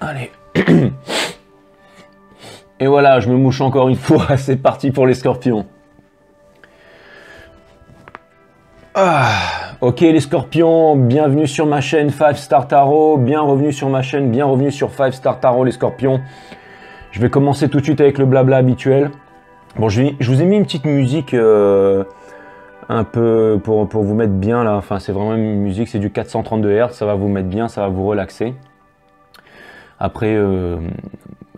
Allez. Et voilà, je me mouche encore une fois. C'est parti pour les scorpions. Ok les scorpions, bienvenue sur ma chaîne 5 Star Tarot. Bienvenue sur ma chaîne, bienvenue sur 5 Star Tarot les scorpions. Je vais commencer tout de suite avec le blabla habituel. Bon, je vous ai mis une petite musique un peu pour vous mettre bien là. Enfin, c'est vraiment une musique, c'est du 432 Hz. Ça va vous mettre bien, ça va vous relaxer. Après,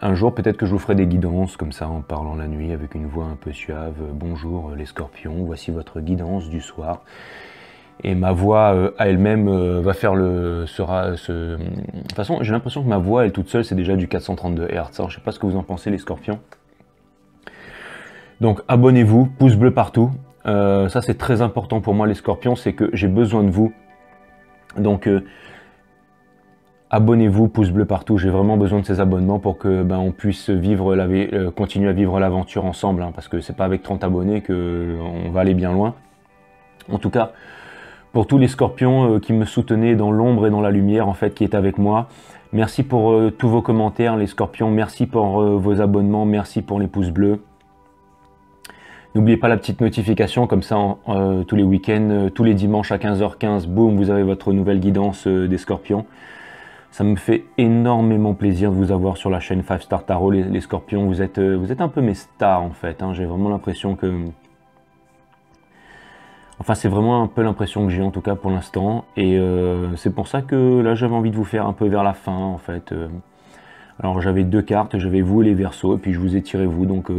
un jour, peut-être que je vous ferai des guidances comme ça en parlant la nuit avec une voix un peu suave. Bonjour les scorpions, voici votre guidance du soir. Et ma voix à elle-même va faire de toute façon, j'ai l'impression que ma voix, elle toute seule, c'est déjà du 432 Hz. Alors, je ne sais pas ce que vous en pensez les scorpions. Donc abonnez-vous, pouce bleu partout. Ça c'est très important pour moi les scorpions, c'est que j'ai besoin de vous. Donc abonnez-vous, pouce bleu partout. J'ai vraiment besoin de ces abonnements pour que on puisse vivre continuer à vivre l'aventure ensemble. Hein, parce que c'est pas avec 30 abonnés qu'on va aller bien loin. En tout cas, pour tous les scorpions qui me soutenaient dans l'ombre et dans la lumière, en fait, qui est avec moi. Merci pour tous vos commentaires les scorpions. Merci pour vos abonnements. Merci pour les pouces bleus. N'oubliez pas la petite notification, comme ça tous les week-ends, tous les dimanches à 15h15, boum, vous avez votre nouvelle guidance des scorpions. Ça me fait énormément plaisir de vous avoir sur la chaîne 5 Star Tarot, les scorpions. Vous êtes un peu mes stars en fait. Hein. J'ai vraiment l'impression que... Enfin, c'est vraiment un peu l'impression que j'ai en tout cas pour l'instant. Et c'est pour ça que là, j'avais envie de vous faire un peu vers la fin en fait. Alors, j'avais deux cartes, j'avais vous et les Verseaux, et puis je vous ai tiré vous. Donc,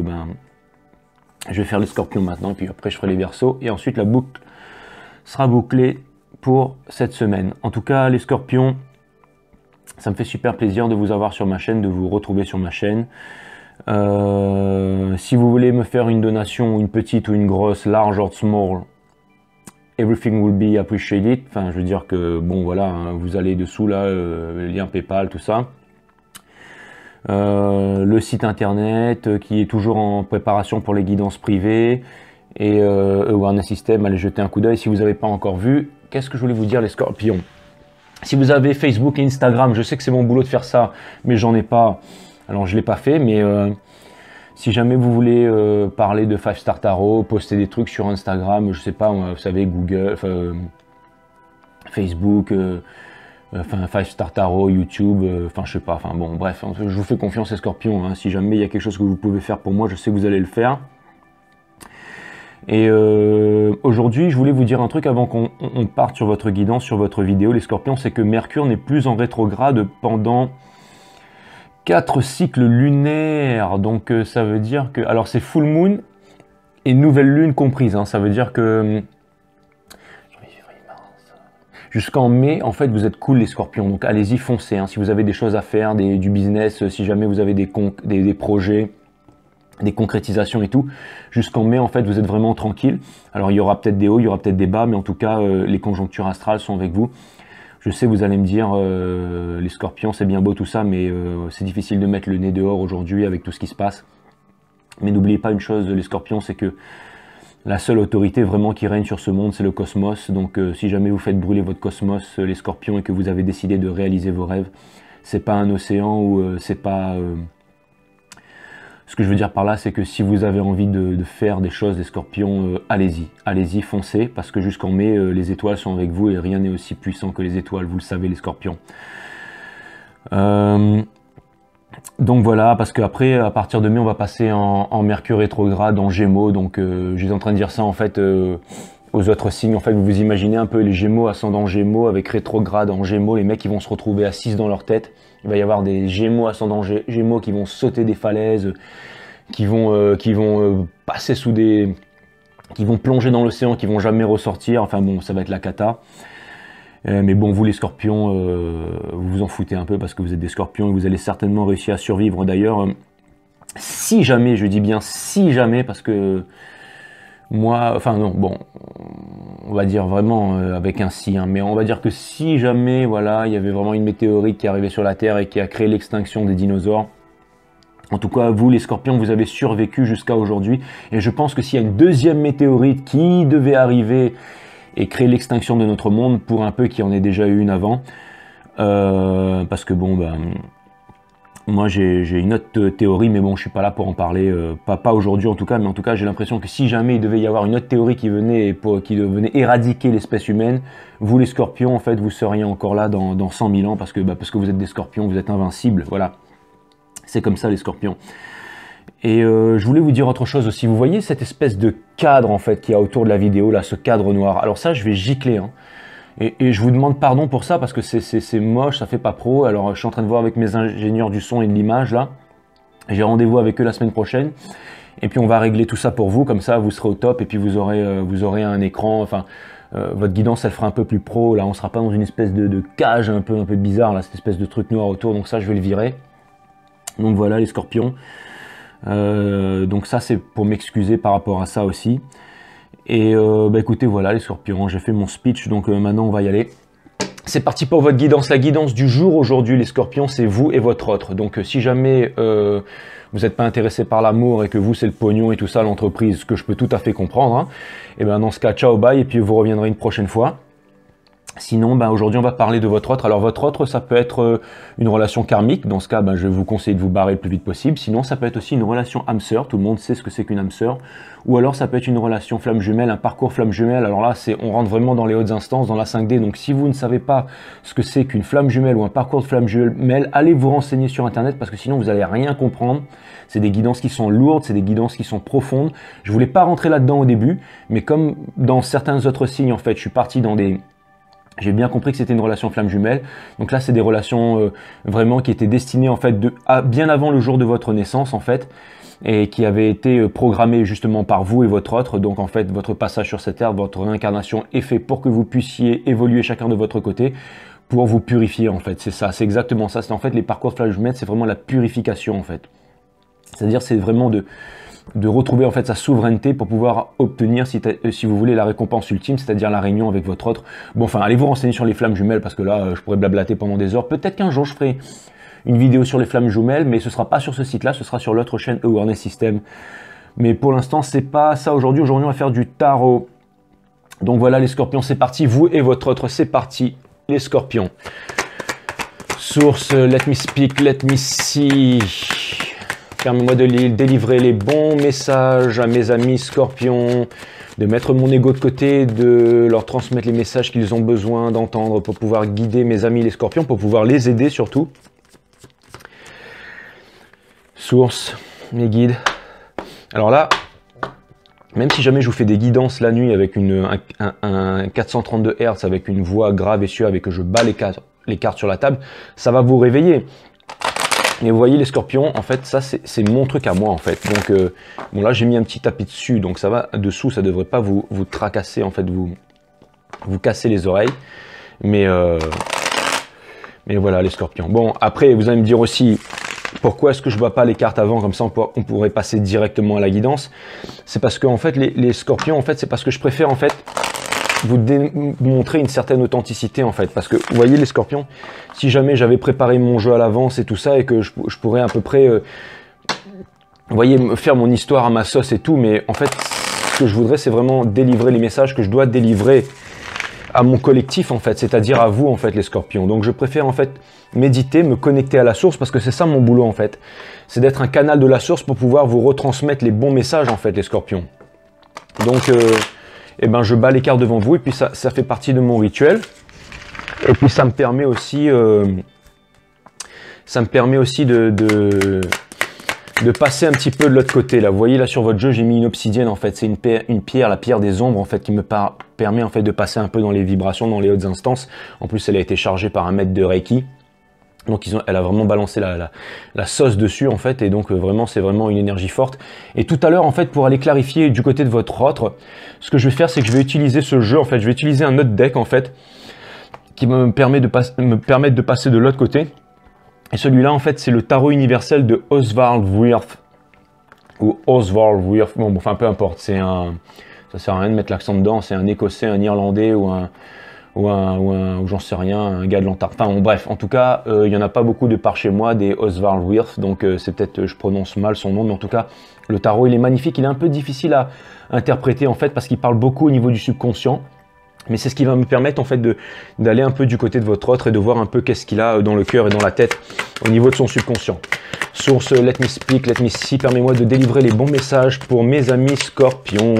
je vais faire les scorpions maintenant, et puis après je ferai les Verseaux, et ensuite la boucle sera bouclée pour cette semaine. En tout cas, les scorpions, ça me fait super plaisir de vous avoir sur ma chaîne, de vous retrouver sur ma chaîne. Si vous voulez me faire une donation, une petite ou une grosse, large or small, everything will be appreciated. Enfin, je veux dire que, bon voilà, hein, vous allez dessous là, le lien PayPal, tout ça. Le site internet qui est toujours en préparation pour les guidances privées et Awareness System, allez jeter un coup d'œil si vous n'avez pas encore vu. Qu'est-ce que je voulais vous dire les scorpions? Si vous avez Facebook et Instagram, je sais que c'est mon boulot de faire ça, mais j'en ai pas, alors je l'ai pas fait, mais si jamais vous voulez parler de 5 Star Tarot, poster des trucs sur Instagram, je sais pas, vous savez, Google, Facebook, enfin 5 Star Tarot, YouTube, enfin je sais pas, enfin bon bref, je vous fais confiance les scorpions, hein, si jamais il y a quelque chose que vous pouvez faire pour moi, je sais que vous allez le faire. Et aujourd'hui je voulais vous dire un truc avant qu'on parte sur votre guidance, sur votre vidéo les scorpions, c'est que Mercure n'est plus en rétrograde pendant 4 cycles lunaires, donc ça veut dire que, alors c'est full moon et nouvelle lune comprise, hein, ça veut dire que jusqu'en mai, en fait, vous êtes cool les scorpions, donc allez-y, foncez. Hein, si vous avez des choses à faire, du business, si jamais vous avez des projets, des concrétisations et tout, jusqu'en mai, en fait, vous êtes vraiment tranquille. Alors, il y aura peut-être des hauts, il y aura peut-être des bas, mais en tout cas, les conjonctures astrales sont avec vous. Je sais, vous allez me dire, les scorpions, c'est bien beau tout ça, mais c'est difficile de mettre le nez dehors aujourd'hui avec tout ce qui se passe. Mais n'oubliez pas une chose, les scorpions, c'est que la seule autorité vraiment qui règne sur ce monde, c'est le cosmos. Donc si jamais vous faites brûler votre cosmos, les scorpions, et que vous avez décidé de réaliser vos rêves, c'est pas un océan ou c'est pas... Ce que je veux dire par là, c'est que si vous avez envie de faire des choses, les scorpions, allez-y. Allez-y, foncez, parce que jusqu'en mai, les étoiles sont avec vous et rien n'est aussi puissant que les étoiles, vous le savez les scorpions. Donc voilà, parce qu'après, à partir de mai, on va passer en Mercure rétrograde, en Gémeaux. Donc je suis en train de dire ça en fait aux autres signes. En fait, vous vous imaginez un peu les Gémeaux, ascendant Gémeaux, avec rétrograde en Gémeaux, les mecs qui vont se retrouver assis dans leur tête. Il va y avoir des Gémeaux, ascendant Gémeaux, qui vont sauter des falaises, qui vont passer sous des... qui vont plonger dans l'océan, qui vont jamais ressortir. Enfin bon, ça va être la cata. Mais bon, vous les scorpions, vous vous en foutez un peu parce que vous êtes des scorpions et vous allez certainement réussir à survivre. D'ailleurs, si jamais, je dis bien si jamais, parce que moi, enfin non, bon, on va dire vraiment avec un si, hein, mais on va dire que si jamais, voilà, il y avait vraiment une météorite qui est arrivée sur la Terre et qui a créé l'extinction des dinosaures, en tout cas, vous les scorpions, vous avez survécu jusqu'à aujourd'hui. Et je pense que s'il y a une deuxième météorite qui devait arriver et créer l'extinction de notre monde, pour un peu qu'il y en ait déjà eu une avant, parce que bon, ben, Moi, j'ai une autre théorie, mais bon, je suis pas là pour en parler, pas aujourd'hui en tout cas, mais en tout cas, j'ai l'impression que si jamais il devait y avoir une autre théorie qui venait éradiquer l'espèce humaine, vous les scorpions, en fait, vous seriez encore là dans 100 000 ans, parce que vous êtes des scorpions, vous êtes invincibles, voilà. C'est comme ça, les scorpions. Et je voulais vous dire autre chose aussi. Vous voyez cette espèce de cadre, en fait, qu'il y a autour de la vidéo, là, ce cadre noir. Alors ça, je vais gicler, hein. Et je vous demande pardon pour ça parce que c'est moche, ça fait pas pro. Alors je suis en train de voir avec mes ingénieurs du son et de l'image là. J'ai rendez-vous avec eux la semaine prochaine. Et puis on va régler tout ça pour vous, comme ça vous serez au top et puis vous aurez un écran, enfin votre guidance elle fera un peu plus pro. Là on sera pas dans une espèce de cage un peu bizarre, là, cette espèce de truc noir autour, donc ça je vais le virer. Donc voilà les scorpions. Donc ça c'est pour m'excuser par rapport à ça aussi. Et écoutez, voilà les scorpions, j'ai fait mon speech, donc maintenant on va y aller. C'est parti pour votre guidance. La guidance du jour aujourd'hui, les scorpions, c'est vous et votre autre. Donc si jamais vous n'êtes pas intéressé par l'amour et que vous c'est le pognon et tout ça, l'entreprise, ce que je peux tout à fait comprendre, hein, et bien dans ce cas, ciao, bye, et puis vous reviendrez une prochaine fois. Sinon, aujourd'hui, on va parler de votre autre. Alors, votre autre, ça peut être une relation karmique. Dans ce cas, je vais vous conseiller de vous barrer le plus vite possible. Sinon, ça peut être aussi une relation âme sœur. Tout le monde sait ce que c'est qu'une âme sœur. Ou alors, ça peut être une relation flamme jumelle, un parcours flamme jumelle. Alors là, on rentre vraiment dans les hautes instances, dans la 5D. Donc, si vous ne savez pas ce que c'est qu'une flamme jumelle ou un parcours de flamme jumelle, allez vous renseigner sur Internet parce que sinon, vous n'allez rien comprendre. C'est des guidances qui sont lourdes, c'est des guidances qui sont profondes. Je voulais pas rentrer là-dedans au début, mais comme dans certains autres signes, en fait, je suis parti dans des... J'ai bien compris que c'était une relation flamme jumelle. Donc là, c'est des relations vraiment qui étaient destinées en fait bien avant le jour de votre naissance en fait, et qui avaient été programmées justement par vous et votre autre. Donc en fait, votre passage sur cette terre, votre réincarnation est fait pour que vous puissiez évoluer chacun de votre côté, pour vous purifier en fait. C'est ça, c'est exactement ça. C'est en fait les parcours de flamme jumelle, c'est vraiment la purification en fait. C'est-à-dire, c'est vraiment de retrouver en fait sa souveraineté pour pouvoir obtenir, si vous voulez, la récompense ultime, c'est-à-dire la réunion avec votre autre. Bon, enfin, allez vous renseigner sur les flammes jumelles parce que là, je pourrais blablater pendant des heures. Peut-être qu'un jour, je ferai une vidéo sur les flammes jumelles, mais ce sera pas sur ce site-là, ce sera sur l'autre chaîne Awareness System. Mais pour l'instant, c'est pas ça aujourd'hui. Aujourd'hui, on va faire du tarot. Donc voilà, les scorpions, c'est parti. Vous et votre autre, c'est parti, les scorpions. Source, let me speak, let me see. Permets-moi de délivrer les bons messages à mes amis scorpions, de mettre mon ego de côté, de leur transmettre les messages qu'ils ont besoin d'entendre pour pouvoir guider mes amis les scorpions, pour pouvoir les aider surtout. Source, mes guides. Alors là, même si jamais je vous fais des guidances la nuit avec un 432 Hz, avec une voix grave et suave et que je bats les cartes sur la table, ça va vous réveiller. Mais vous voyez les scorpions, en fait, ça c'est mon truc à moi en fait. Donc bon là j'ai mis un petit tapis dessus, donc ça va dessous, ça devrait pas vous tracasser en fait, vous casser les oreilles. Mais voilà les scorpions. Bon après vous allez me dire aussi pourquoi est-ce que je vois pas les cartes avant, comme ça on pourrait passer directement à la guidance. C'est parce que en fait les scorpions, en fait c'est parce que je préfère en fait vous démontrer une certaine authenticité en fait, parce que vous voyez les scorpions, si jamais j'avais préparé mon jeu à l'avance et tout ça et que je pourrais à peu près vous voyez, me faire mon histoire à ma sauce et tout, mais en fait ce que je voudrais c'est vraiment délivrer les messages que je dois délivrer à mon collectif en fait, c'est-à-dire à vous en fait les scorpions. Donc je préfère en fait méditer, me connecter à la source, parce que c'est ça mon boulot en fait, c'est d'être un canal de la source pour pouvoir vous retransmettre les bons messages en fait les scorpions. Donc et ben je bats les cartes devant vous et puis ça fait partie de mon rituel. Et puis ça me permet aussi, de passer un petit peu de l'autre côté. Là, vous voyez là sur votre jeu, j'ai mis une obsidienne en fait. C'est une pierre, la pierre des ombres en fait, qui me permet en fait de passer un peu dans les vibrations, dans les hautes instances. En plus, elle a été chargée par un maître de Reiki. Donc elle a vraiment balancé la sauce dessus en fait, et donc vraiment c'est vraiment une énergie forte. Et tout à l'heure en fait, pour aller clarifier du côté de votre autre, ce que je vais faire c'est que je vais utiliser ce jeu en fait, je vais utiliser un autre deck en fait, qui va me permettre de passer de l'autre côté. Et celui-là en fait c'est le tarot universel de Oswald Wirth, ou Oswald Wirth, bon enfin peu importe, ça sert à rien de mettre l'accent dedans, c'est un écossais, un irlandais ou j'en sais rien, un gars de l'Antarctique. Enfin bon, bref, en tout cas, il n'y en a pas beaucoup de par chez moi, des Oswald Wirth, donc c'est peut-être, je prononce mal son nom, mais en tout cas, le tarot, il est magnifique, il est un peu difficile à interpréter en fait, parce qu'il parle beaucoup au niveau du subconscient. Mais c'est ce qui va me permettre en fait d'aller un peu du côté de votre autre et de voir un peu qu'est-ce qu'il a dans le cœur et dans la tête au niveau de son subconscient. Source, let me speak, let me see, permets-moi de délivrer les bons messages pour mes amis scorpions.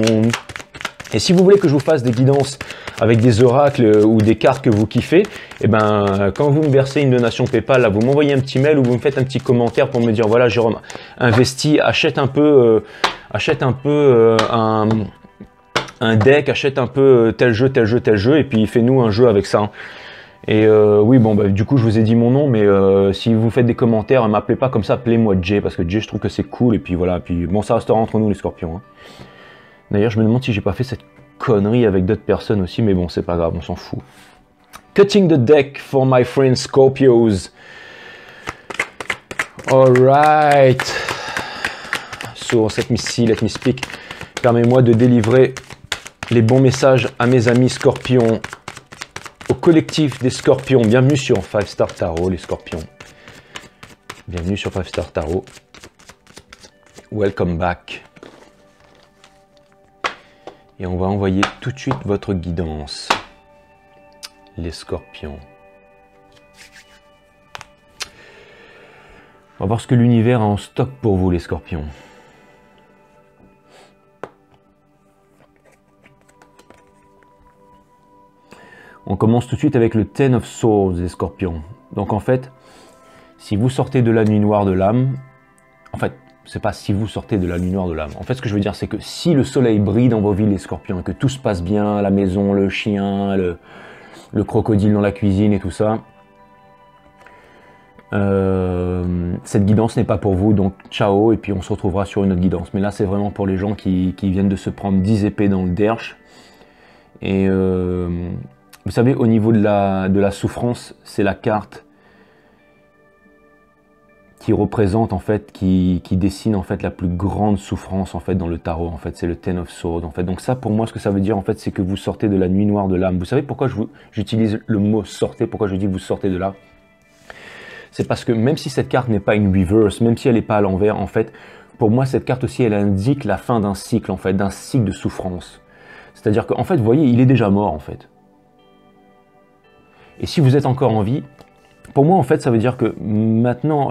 Et si vous voulez que je vous fasse des guidances avec des oracles ou des cartes que vous kiffez, eh ben, quand vous me versez une donation PayPal, là, vous m'envoyez un petit mail ou vous me faites un petit commentaire pour me dire, voilà Jérôme, investis, achète un peu un deck, achète un peu tel jeu, et puis fais-nous un jeu avec ça. Et oui, bon, bah, du coup, je vous ai dit mon nom, mais si vous faites des commentaires, ne m'appelez pas comme ça, appelez-moi Jay, parce que Jay, je trouve que c'est cool, et puis voilà, puis bon, ça restera entre nous, les scorpions. Hein. D'ailleurs, je me demande si j'ai pas fait cette connerie avec d'autres personnes aussi, mais bon, c'est pas grave, on s'en fout. Cutting the deck for my friends Scorpios. Alright. Source, let me see, let me speak. Permets-moi de délivrer les bons messages à mes amis scorpions, au collectif des scorpions. Bienvenue sur 5 Star Tarot, les scorpions. Bienvenue sur 5 Star Tarot. Welcome back. Et on va envoyer tout de suite votre guidance, les scorpions. On va voir ce que l'univers a en stock pour vous, les scorpions. On commence tout de suite avec le Ten of Swords, les scorpions. Donc en fait, si vous sortez de la nuit noire de l'âme, en fait, c'est pas si vous sortez de la nuit noire de l'âme. En fait, ce que je veux dire, c'est que si le soleil brille dans vos vies, les scorpions, et que tout se passe bien, à la maison, le chien, le crocodile dans la cuisine et tout ça, cette guidance n'est pas pour vous, donc ciao, et puis on se retrouvera sur une autre guidance. Mais là, c'est vraiment pour les gens qui viennent de se prendre 10 épées dans le derche. Et vous savez, au niveau de la souffrance, c'est la carte qui représente en fait, qui dessine en fait la plus grande souffrance en fait dans le tarot. En fait, c'est le Ten of Swords. En fait, donc ça, pour moi, ce que ça veut dire en fait, c'est que vous sortez de la nuit noire de l'âme. Vous savez pourquoi j'utilise le mot sortez, pourquoi je dis que vous sortez de là? C'est parce que même si cette carte n'est pas une reverse, même si elle n'est pas à l'envers, en fait, pour moi, cette carte aussi, elle indique la fin d'un cycle, en fait, d'un cycle de souffrance. C'est-à-dire qu'en fait, vous voyez, il est déjà mort, en fait. Et si vous êtes encore en vie, pour moi, en fait, ça veut dire que maintenant,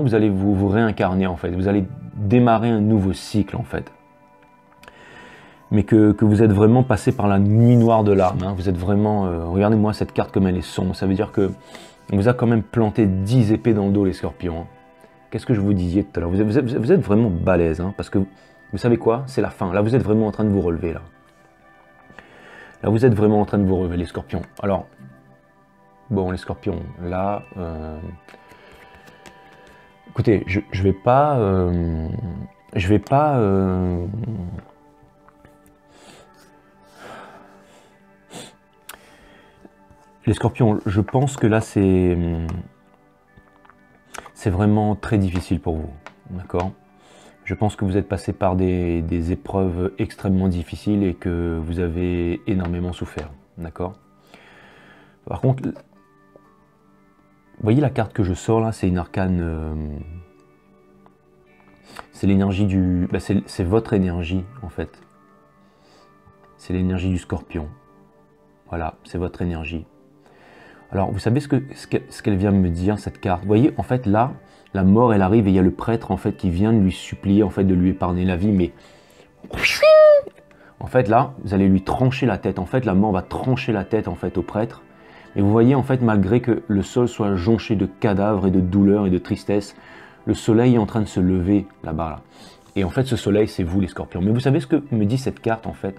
vous allez vous réincarner, en fait. Vous allez démarrer un nouveau cycle, en fait. Mais que vous êtes vraiment passé par la nuit noire de l'âme. Hein. Vous êtes vraiment... regardez-moi cette carte comme elle est sombre. Ça veut dire que on vous a quand même planté 10 épées dans le dos, les scorpions. Hein. Qu'est-ce que je vous disais tout à l'heure, vous êtes vraiment balèze, hein, parce que vous savez quoi? C'est la fin. Là, vous êtes vraiment en train de vous relever, là. Là, vous êtes vraiment en train de vous relever, les scorpions. Alors, bon, les scorpions, là... écoutez, je vais pas... Les scorpions, je pense que là, c'est vraiment très difficile pour vous, d'accord? Je pense que vous êtes passé par des épreuves extrêmement difficiles et que vous avez énormément souffert, d'accord? Par contre, vous voyez la carte que je sors là, c'est une arcane... c'est l'énergie du... c'est votre énergie, en fait. C'est l'énergie du scorpion. Voilà, c'est votre énergie. Alors, vous savez ce qu'elle vient me dire, cette carte? Vous voyez, en fait, là, la mort, elle arrive et il y a le prêtre, en fait, qui vient de lui supplier, en fait, de lui épargner la vie, mais... En fait, là, vous allez lui trancher la tête. En fait, la mort va trancher la tête, en fait, au prêtre. Et vous voyez, en fait, malgré que le sol soit jonché de cadavres et de douleurs et de tristesse, le soleil est en train de se lever, là-bas, là. Et en fait, ce soleil, c'est vous, les scorpions. Mais vous savez ce que me dit cette carte, en fait?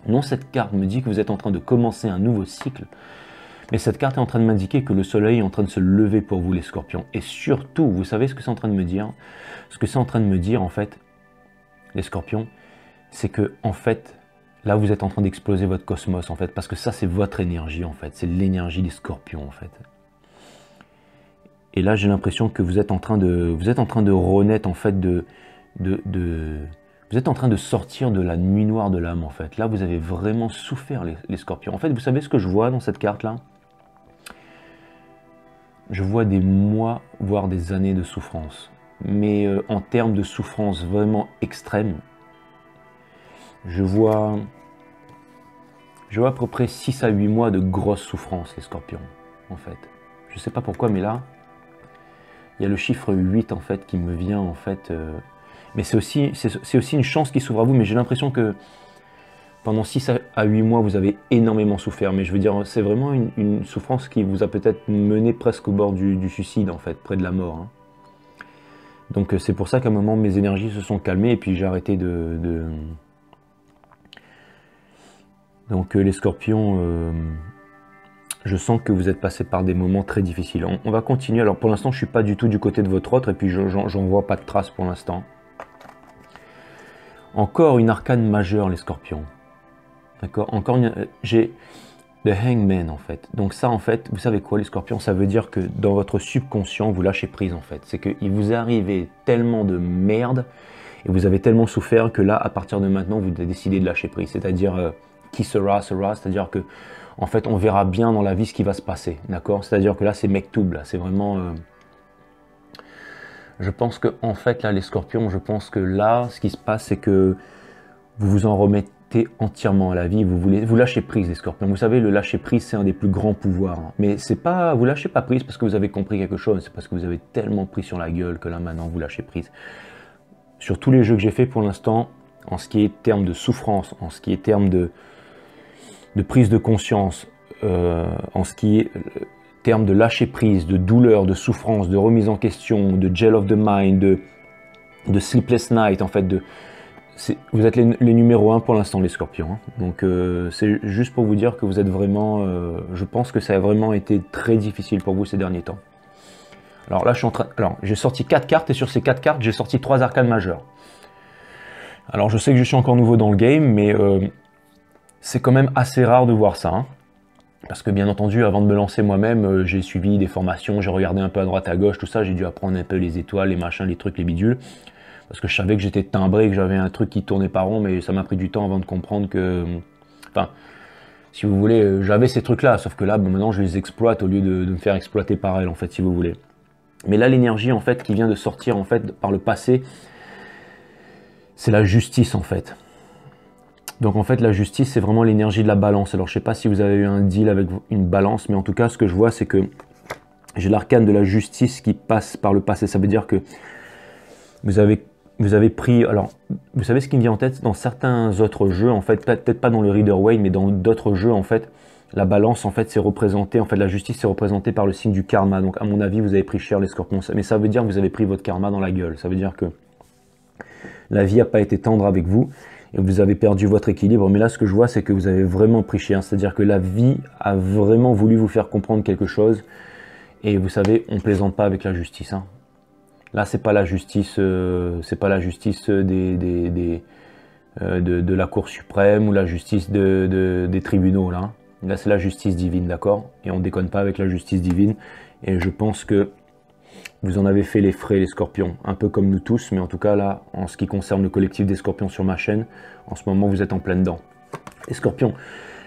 Non, cette carte me dit que vous êtes en train de commencer un nouveau cycle. Mais cette carte est en train de m'indiquer que le soleil est en train de se lever pour vous, les scorpions. Et surtout, vous savez ce que c'est en train de me dire? Ce que c'est en train de me dire, en fait, les scorpions, c'est que, en fait, là, vous êtes en train d'exploser votre cosmos, en fait, parce que ça, c'est votre énergie, en fait. C'est l'énergie des scorpions, en fait. Et là, j'ai l'impression que vous êtes en train de renaître, en fait, vous êtes en train de sortir de la nuit noire de l'âme, en fait. Là, vous avez vraiment souffert, les scorpions. En fait, vous savez ce que je vois dans cette carte-là? Je vois des mois, voire des années de souffrance. Mais en termes de souffrance vraiment extrême, je vois Je vois à peu près 6 à 8 mois de grosses souffrances, les scorpions, en fait. Je ne sais pas pourquoi, mais là, il y a le chiffre 8, en fait, qui me vient, en fait. Mais c'est aussi une chance qui s'ouvre à vous, mais j'ai l'impression que pendant 6 à 8 mois, vous avez énormément souffert. Mais je veux dire, c'est vraiment une souffrance qui vous a peut-être mené presque au bord du suicide, en fait, près de la mort. Hein. Donc c'est pour ça qu'à un moment, mes énergies se sont calmées et puis j'ai arrêté de... Donc les scorpions, je sens que vous êtes passé par des moments très difficiles. On va continuer. Alors pour l'instant, je ne suis pas du tout du côté de votre autre et puis j'en vois pas de traces pour l'instant. Encore une arcane majeure, les scorpions. D'accord. Encore j'ai le Hangman en fait. Donc ça en fait, vous savez quoi les scorpions, ça veut dire que dans votre subconscient, vous lâchez prise en fait. C'est qu'il vous est arrivé tellement de merde et vous avez tellement souffert que là, à partir de maintenant, vous décidez de lâcher prise. C'est-à-dire... qui sera, c'est-à-dire que en fait on verra bien dans la vie ce qui va se passer, d'accord? C'est-à-dire que là c'est Mektoub, là c'est vraiment je pense que en fait là les scorpions, je pense que là ce qui se passe c'est que vous vous en remettez entièrement à la vie, vous lâchez prise les scorpions. Vous savez, le lâcher prise c'est un des plus grands pouvoirs, hein. Mais c'est pas, vous lâchez pas prise parce que vous avez compris quelque chose, c'est parce que vous avez tellement pris sur la gueule que là maintenant vous lâchez prise. Sur tous les jeux que j'ai fait pour l'instant, en ce qui est terme de souffrance, en ce qui est terme de prise de conscience, en ce qui est terme de lâcher prise, de douleur, de souffrance, de remise en question, de gel of the mind, de sleepless night, en fait, vous êtes les numéros 1 pour l'instant, les scorpions. Hein. Donc c'est juste pour vous dire que vous êtes vraiment, je pense que ça a vraiment été très difficile pour vous ces derniers temps. Alors là, j'ai sorti 4 cartes et sur ces 4 cartes, j'ai sorti 3 arcanes majeures. Alors je sais que je suis encore nouveau dans le game, mais c'est quand même assez rare de voir ça. Hein. Parce que bien entendu, avant de me lancer moi-même, j'ai suivi des formations, j'ai regardé un peu à droite à gauche, tout ça, j'ai dû apprendre un peu les étoiles, les machins, les trucs, les bidules. Parce que je savais que j'étais timbré, que j'avais un truc qui tournait pas rond, mais ça m'a pris du temps avant de comprendre que... Enfin, si vous voulez, j'avais ces trucs-là, sauf que là, maintenant, je les exploite au lieu de me faire exploiter par elles, en fait, si vous voulez. Mais là, l'énergie, en fait, qui vient de sortir, en fait, par le passé, c'est la justice, en fait. Donc en fait la justice c'est vraiment l'énergie de la balance. Alors je ne sais pas si vous avez eu un deal avec une balance, mais en tout cas ce que je vois c'est que j'ai l'arcane de la justice qui passe par le passé. Ça veut dire que vous avez pris, alors vous savez ce qui me vient en tête dans certains autres jeux en fait, peut-être pas dans le Rider Waite mais dans d'autres jeux en fait, la balance en fait c'est représenté, en fait la justice c'est représenté par le signe du karma. Donc à mon avis vous avez pris cher les scorpions, mais ça veut dire que vous avez pris votre karma dans la gueule. Ça veut dire que la vie n'a pas été tendre avec vous. Et vous avez perdu votre équilibre, mais là ce que je vois c'est que vous avez vraiment pris cher, c'est-à-dire que la vie a vraiment voulu vous faire comprendre quelque chose, et vous savez, on plaisante pas avec la justice. Hein. Là c'est pas la justice, de la Cour suprême ou la justice des tribunaux là. Là c'est la justice divine, d'accord? Et on déconne pas avec la justice divine, et je pense que vous en avez fait les frais, les scorpions, un peu comme nous tous, mais en tout cas là, en ce qui concerne le collectif des scorpions sur ma chaîne, en ce moment vous êtes en plein dedans. Les scorpions,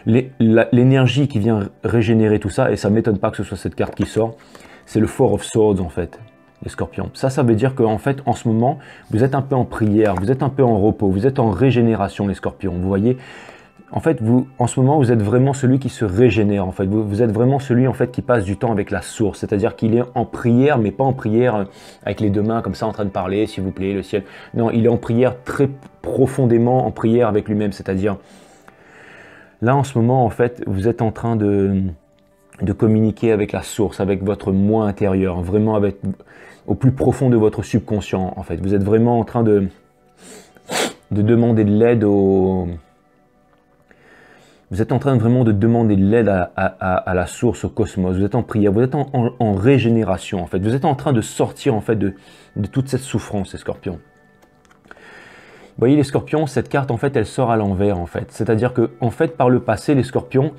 l'énergie qui vient régénérer tout ça, et ça ne m'étonne pas que ce soit cette carte qui sort, c'est le Four of Swords en fait, les scorpions. Ça veut dire qu'en fait, en ce moment, vous êtes un peu en prière, vous êtes un peu en repos, vous êtes en régénération les scorpions, vous voyez. En fait, en ce moment, vous êtes vraiment celui qui se régénère. En fait, vous êtes vraiment celui en fait qui passe du temps avec la source. C'est-à-dire qu'il est en prière, mais pas en prière avec les deux mains comme ça en train de parler, s'il vous plaît, le ciel. Non, il est en prière très profondément, en prière avec lui-même. C'est-à-dire, là en ce moment, en fait, vous êtes en train de communiquer avec la source, avec votre moi intérieur, vraiment au plus profond de votre subconscient. En fait, vous êtes vraiment en train de demander de l'aide Vous êtes en train vraiment de demander de l'aide à la source, au cosmos. Vous êtes en prière, vous êtes en régénération en fait. Vous êtes en train de sortir en fait de toute cette souffrance, les scorpions. Vous voyez les scorpions, cette carte en fait, elle sort à l'envers en fait. C'est-à-dire que en fait, par le passé, les scorpions,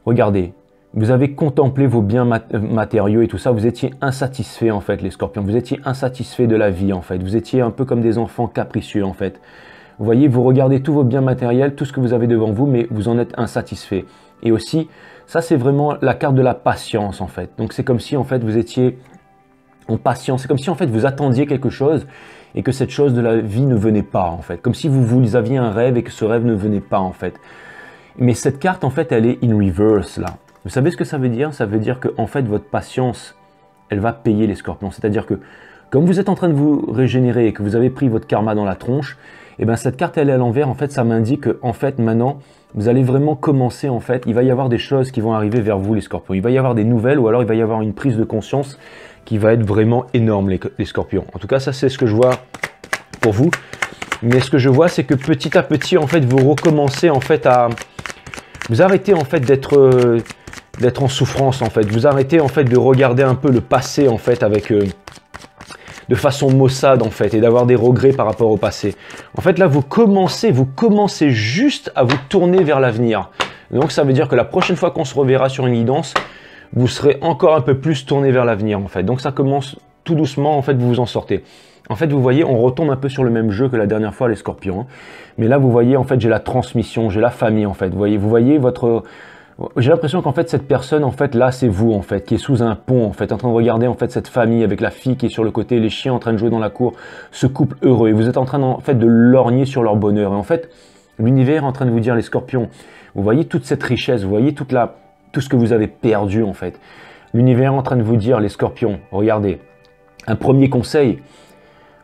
regardez, vous avez contemplé vos biens matériaux et tout ça. Vous étiez insatisfait en fait, les scorpions. Vous étiez insatisfait de la vie en fait. Vous étiez un peu comme des enfants capricieux en fait. Vous voyez, vous regardez tous vos biens matériels, tout ce que vous avez devant vous, mais vous en êtes insatisfait. Et aussi, ça c'est vraiment la carte de la patience en fait. Donc c'est comme si en fait vous étiez en patience. C'est comme si en fait vous attendiez quelque chose et que cette chose de la vie ne venait pas en fait. Comme si vous aviez un rêve et que ce rêve ne venait pas en fait. Mais cette carte, en fait, elle est in reverse, là. Vous savez ce que ça veut dire? Ça veut dire que, en fait, votre patience, elle va payer les scorpions. C'est-à-dire que, comme vous êtes en train de vous régénérer et que vous avez pris votre karma dans la tronche, et bien cette carte, elle est à l'envers. En fait, ça m'indique que, en fait, maintenant, vous allez vraiment commencer, en fait, il va y avoir des choses qui vont arriver vers vous, les scorpions. Il va y avoir des nouvelles ou alors il va y avoir une prise de conscience qui va être vraiment énorme, les scorpions. En tout cas, ça, c'est ce que je vois pour vous. Mais ce que je vois, c'est que petit à petit, en fait, vous recommencez, en fait, à... Vous arrêtez, en fait, d'être en souffrance, en fait. Vous arrêtez, en fait, de regarder un peu le passé, en fait, avec... de façon maussade, en fait, et d'avoir des regrets par rapport au passé. En fait, là, vous commencez juste à vous tourner vers l'avenir. Donc, ça veut dire que la prochaine fois qu'on se reverra sur une guidance, vous serez encore un peu plus tourné vers l'avenir, en fait. Donc, ça commence tout doucement, en fait, vous vous en sortez. En fait, vous voyez, on retombe un peu sur le même jeu que la dernière fois, les scorpions. Hein. Mais là, vous voyez, en fait, j'ai la transmission, j'ai la famille, en fait. Vous voyez votre... J'ai l'impression qu'en fait, cette personne, en fait, là, c'est vous, en fait, qui est sous un pont, en fait, en train de regarder, en fait, cette famille avec la fille qui est sur le côté, les chiens en train de jouer dans la cour, ce couple heureux. Et vous êtes en train, en fait, de lorgner sur leur bonheur. Et en fait, l'univers est en train de vous dire, les scorpions, vous voyez toute cette richesse, vous voyez tout ce que vous avez perdu, en fait. L'univers est en train de vous dire, les scorpions, regardez, un premier conseil,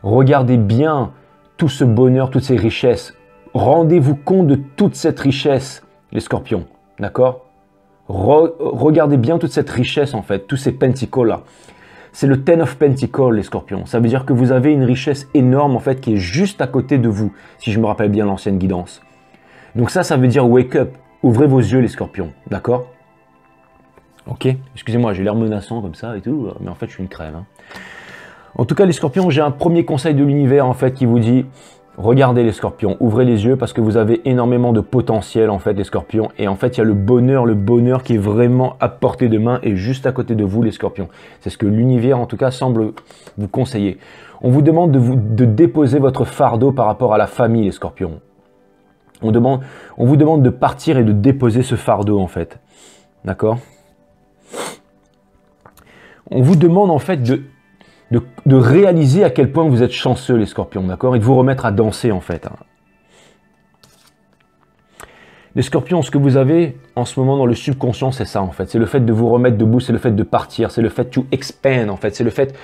regardez bien tout ce bonheur, toutes ces richesses. Rendez-vous compte de toute cette richesse, les scorpions. D'accord? Regardez bien toute cette richesse, en fait, tous ces pentacles-là. C'est le Ten of Pentacles, les scorpions. Ça veut dire que vous avez une richesse énorme, en fait, qui est juste à côté de vous, si je me rappelle bien l'ancienne guidance. Donc ça veut dire wake up. Ouvrez vos yeux, les scorpions. D'accord? Ok? Excusez-moi, j'ai l'air menaçant comme ça et tout, mais en fait, je suis une crève. Hein. En tout cas, les scorpions, j'ai un premier conseil de l'univers, en fait, qui vous dit... Regardez les scorpions, ouvrez les yeux parce que vous avez énormément de potentiel en fait les scorpions. Et en fait il y a le bonheur qui est vraiment à portée de main et juste à côté de vous les scorpions. C'est ce que l'univers en tout cas semble vous conseiller. On vous demande de déposer votre fardeau par rapport à la famille les scorpions. On vous demande de partir et de déposer ce fardeau en fait. D'accord? On vous demande en fait de réaliser à quel point vous êtes chanceux, les scorpions, d'accord? Et de vous remettre à danser, en fait. Les scorpions, ce que vous avez en ce moment dans le subconscient, c'est ça, en fait. C'est le fait de vous remettre debout, c'est le fait de partir, c'est le fait to expand, en fait. C'est le fait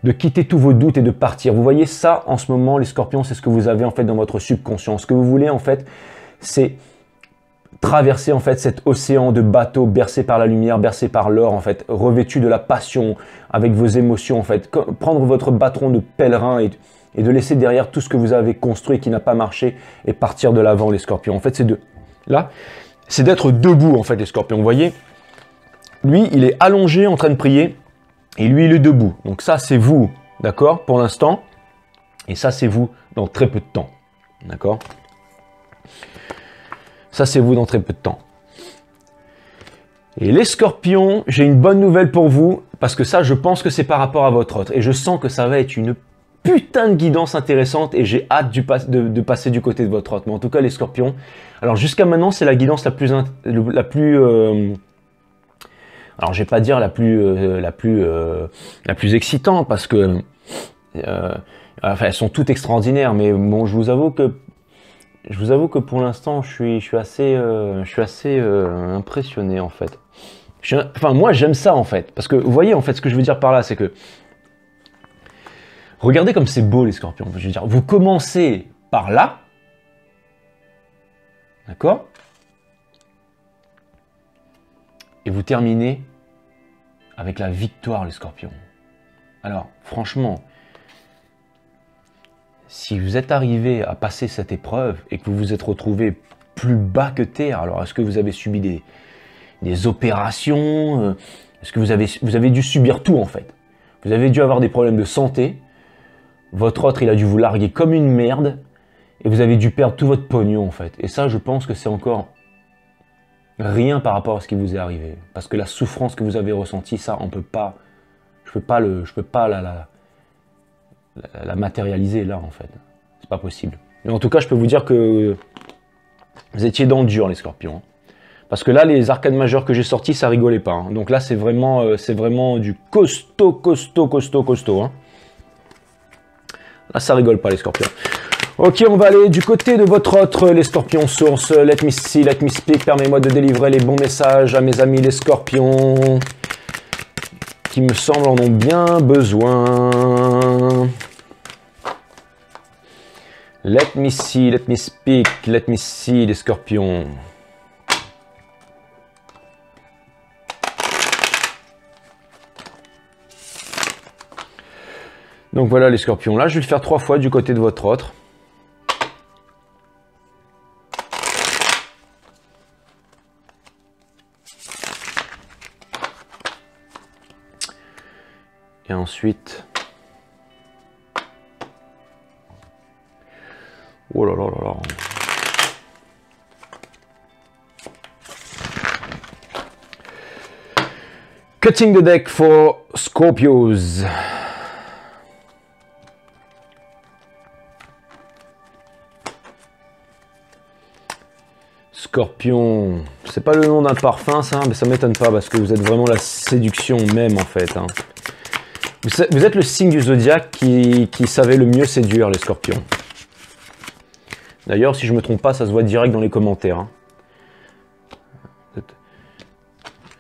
de quitter tous vos doutes et de partir. Vous voyez ça, en ce moment, les scorpions, c'est ce que vous avez, en fait, dans votre subconscient. Ce que vous voulez, en fait, c'est traverser en fait cet océan de bateaux bercé par la lumière, bercé par l'or en fait, revêtu de la passion, avec vos émotions en fait, prendre votre bâton de pèlerin et de laisser derrière tout ce que vous avez construit qui n'a pas marché et partir de l'avant les scorpions. En fait c'est d'être debout en fait les scorpions, vous voyez, lui il est allongé en train de prier et lui il est debout. Donc ça c'est vous, d'accord, pour l'instant, et ça c'est vous dans très peu de temps, d'accord. Ça, c'est vous dans très peu de temps. Et les scorpions, j'ai une bonne nouvelle pour vous, parce que ça, je pense que c'est par rapport à votre autre. Et je sens que ça va être une putain de guidance intéressante, et j'ai hâte de passer du côté de votre autre. Mais en tout cas, les scorpions, alors jusqu'à maintenant, c'est la guidance la plus alors, je vais pas dire la plus excitante, parce que enfin, elles sont toutes extraordinaires, mais bon, je vous avoue que pour l'instant, je suis assez impressionné en fait. Enfin, moi, j'aime ça en fait, parce que vous voyez en fait ce que je veux dire par là, c'est que regardez comme c'est beau les scorpions. Je veux dire, vous commencez par là, d'accord, et vous terminez avec la victoire les scorpions. Alors, franchement. Si vous êtes arrivé à passer cette épreuve et que vous vous êtes retrouvé plus bas que terre, alors est-ce que vous avez subi des opérations? Est-ce que vous avez dû subir tout en fait? Vous avez dû avoir des problèmes de santé, votre autre il a dû vous larguer comme une merde et vous avez dû perdre tout votre pognon en fait. Et ça je pense que c'est encore rien par rapport à ce qui vous est arrivé. Parce que la souffrance que vous avez ressentie, ça on peut pas, je peux pas la matérialiser là en fait, c'est pas possible. Mais en tout cas je peux vous dire que vous étiez dans le dur les scorpions, parce que là les arcades majeures que j'ai sortis ça rigolait pas, hein. Donc là c'est vraiment du costaud hein. Là ça rigole pas les scorpions. Ok, on va aller du côté de votre autre, les scorpions sources. Let me see, let me speak. Permets-moi de délivrer les bons messages à mes amis les scorpions, qui me semblent en ont bien besoin. Let me see, let me speak, let me see les scorpions. Donc voilà les scorpions. Là, je vais le faire 3 fois du côté de votre autre. Et ensuite... Oh là là là là. Cutting the deck for Scorpios. Scorpion, c'est pas le nom d'un parfum ça, mais ça m'étonne pas parce que vous êtes vraiment la séduction même en fait. Hein. Vous êtes le signe du zodiaque qui savait le mieux séduire les scorpions. D'ailleurs, si je me trompe pas, ça se voit direct dans les commentaires. Hein.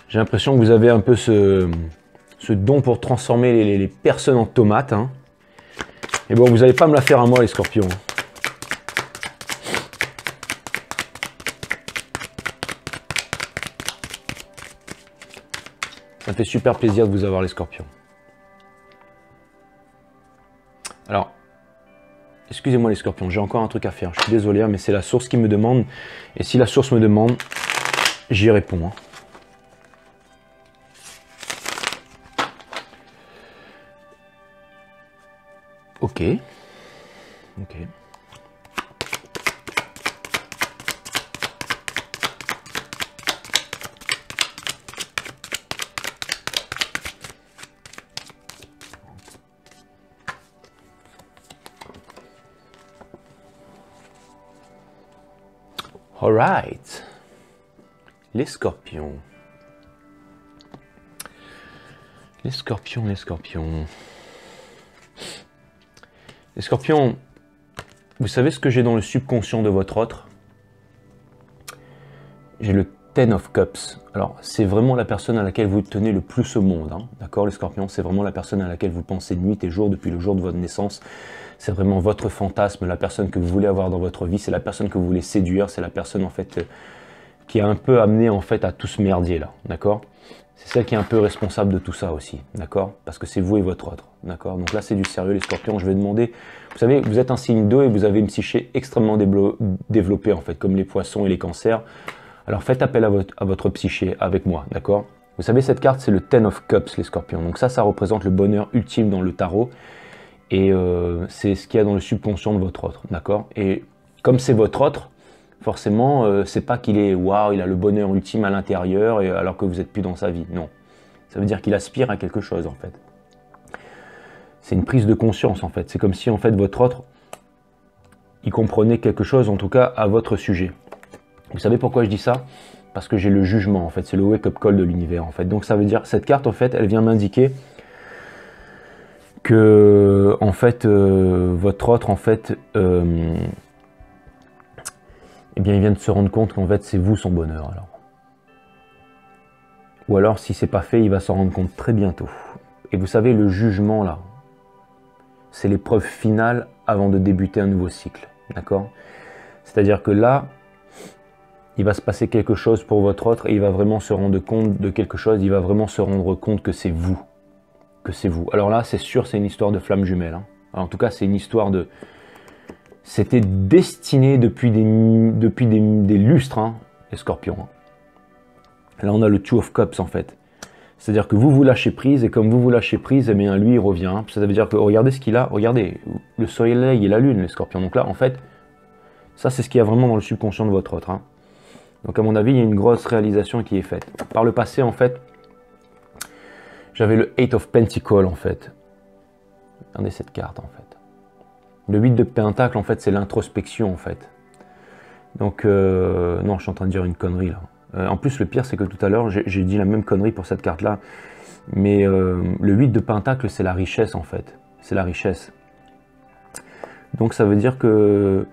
J'ai l'impression que vous avez un peu ce don pour transformer les personnes en tomates. Hein. Et bon, vous n'allez pas me la faire à moi les scorpions. Ça me fait super plaisir de vous avoir les scorpions. Alors, excusez-moi les scorpions, j'ai encore un truc à faire. Je suis désolé, mais c'est la source qui me demande. Et si la source me demande, j'y réponds. Hein. Ok. Ok. Alright, les scorpions. Les scorpions, les scorpions. Les scorpions, vous savez ce que j'ai dans le subconscient de votre autre? J'ai le Ten of Cups. Alors, c'est vraiment la personne à laquelle vous tenez le plus au monde. Hein, d'accord, les scorpions? C'est vraiment la personne à laquelle vous pensez nuit et jour depuis le jour de votre naissance. C'est vraiment votre fantasme, la personne que vous voulez avoir dans votre vie. C'est la personne que vous voulez séduire. C'est la personne, en fait, qui a un peu amené, en fait, à tout ce merdier, là. D'accord? C'est celle qui est un peu responsable de tout ça aussi. D'accord? Parce que c'est vous et votre autre. D'accord? Donc là, c'est du sérieux, les scorpions. Je vais demander... Vous savez, vous êtes un signe d'eau et vous avez une psyché extrêmement développée, en fait, comme les poissons et les cancers. Alors, faites appel à votre psyché avec moi. D'accord? Vous savez, cette carte, c'est le Ten of Cups, les scorpions. Donc ça représente le bonheur ultime dans le tarot. Et c'est ce qu'il y a dans le subconscient de votre autre, d'accord? Et comme c'est votre autre, forcément, c'est pas qu'il est waouh, il a le bonheur ultime à l'intérieur, alors que vous n'êtes plus dans sa vie. Non. Ça veut dire qu'il aspire à quelque chose, en fait. C'est une prise de conscience, en fait. C'est comme si, en fait, votre autre, il comprenait quelque chose, en tout cas, à votre sujet. Vous savez pourquoi je dis ça? Parce que j'ai le jugement, en fait. C'est le wake-up call de l'univers, en fait. Donc, ça veut dire, cette carte, en fait, elle vient m'indiquer que en fait votre autre en fait eh bien il vient de se rendre compte qu'en fait c'est vous son bonheur alors. Ou alors si c'est pas fait, il va s'en rendre compte très bientôt. Et vous savez, le jugement là, c'est l'épreuve finale avant de débuter un nouveau cycle, d'accord? C'est-à-dire que là, il va se passer quelque chose pour votre autre et il va vraiment se rendre compte de quelque chose, il va vraiment se rendre compte que c'est vous. Que c'est vous. Alors là, c'est sûr, c'est une histoire de flamme jumelle. Hein. En tout cas, c'est une histoire de... C'était destiné depuis des lustres, hein, les scorpions. Hein. Là, on a le Two of Cups, en fait. C'est-à-dire que vous lâchez prise, et comme vous lâchez prise, eh bien, lui, il revient. Hein. Ça veut dire que, regardez ce qu'il a, regardez, le soleil et la lune, les scorpions. Donc là, en fait, ça, c'est ce qu'il y a vraiment dans le subconscient de votre autre. Hein. Donc, à mon avis, il y a une grosse réalisation qui est faite. Par le passé, en fait, j'avais le 8 of Pentacles, en fait. Regardez cette carte, en fait. Le 8 de Pentacle, en fait, c'est l'introspection, en fait. Donc, non, je suis en train de dire une connerie, là. En plus, le pire, c'est que tout à l'heure, j'ai dit la même connerie pour cette carte-là. Mais le 8 de Pentacle, c'est la richesse, en fait. C'est la richesse. Donc ça veut dire que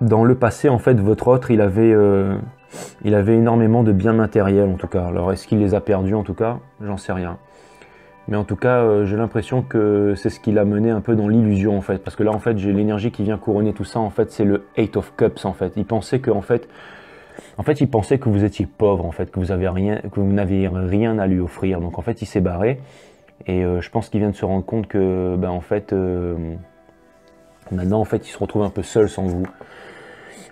dans le passé, en fait, votre autre, il avait énormément de biens matériels, en tout cas. Alors, est-ce qu'il les a perdus, en tout cas? J'en sais rien. Mais en tout cas, j'ai l'impression que c'est ce qui l'a mené un peu dans l'illusion, en fait. Parce que là, en fait, j'ai l'énergie qui vient couronner tout ça. En fait, c'est le Eight of Cups, en fait. Il pensait que, en fait, il pensait que vous étiez pauvre, en fait, que vous n'aviez rien à lui offrir. Donc, en fait, il s'est barré. Et je pense qu'il vient de se rendre compte que, ben, en fait, maintenant, en fait, il se retrouve un peu seul sans vous.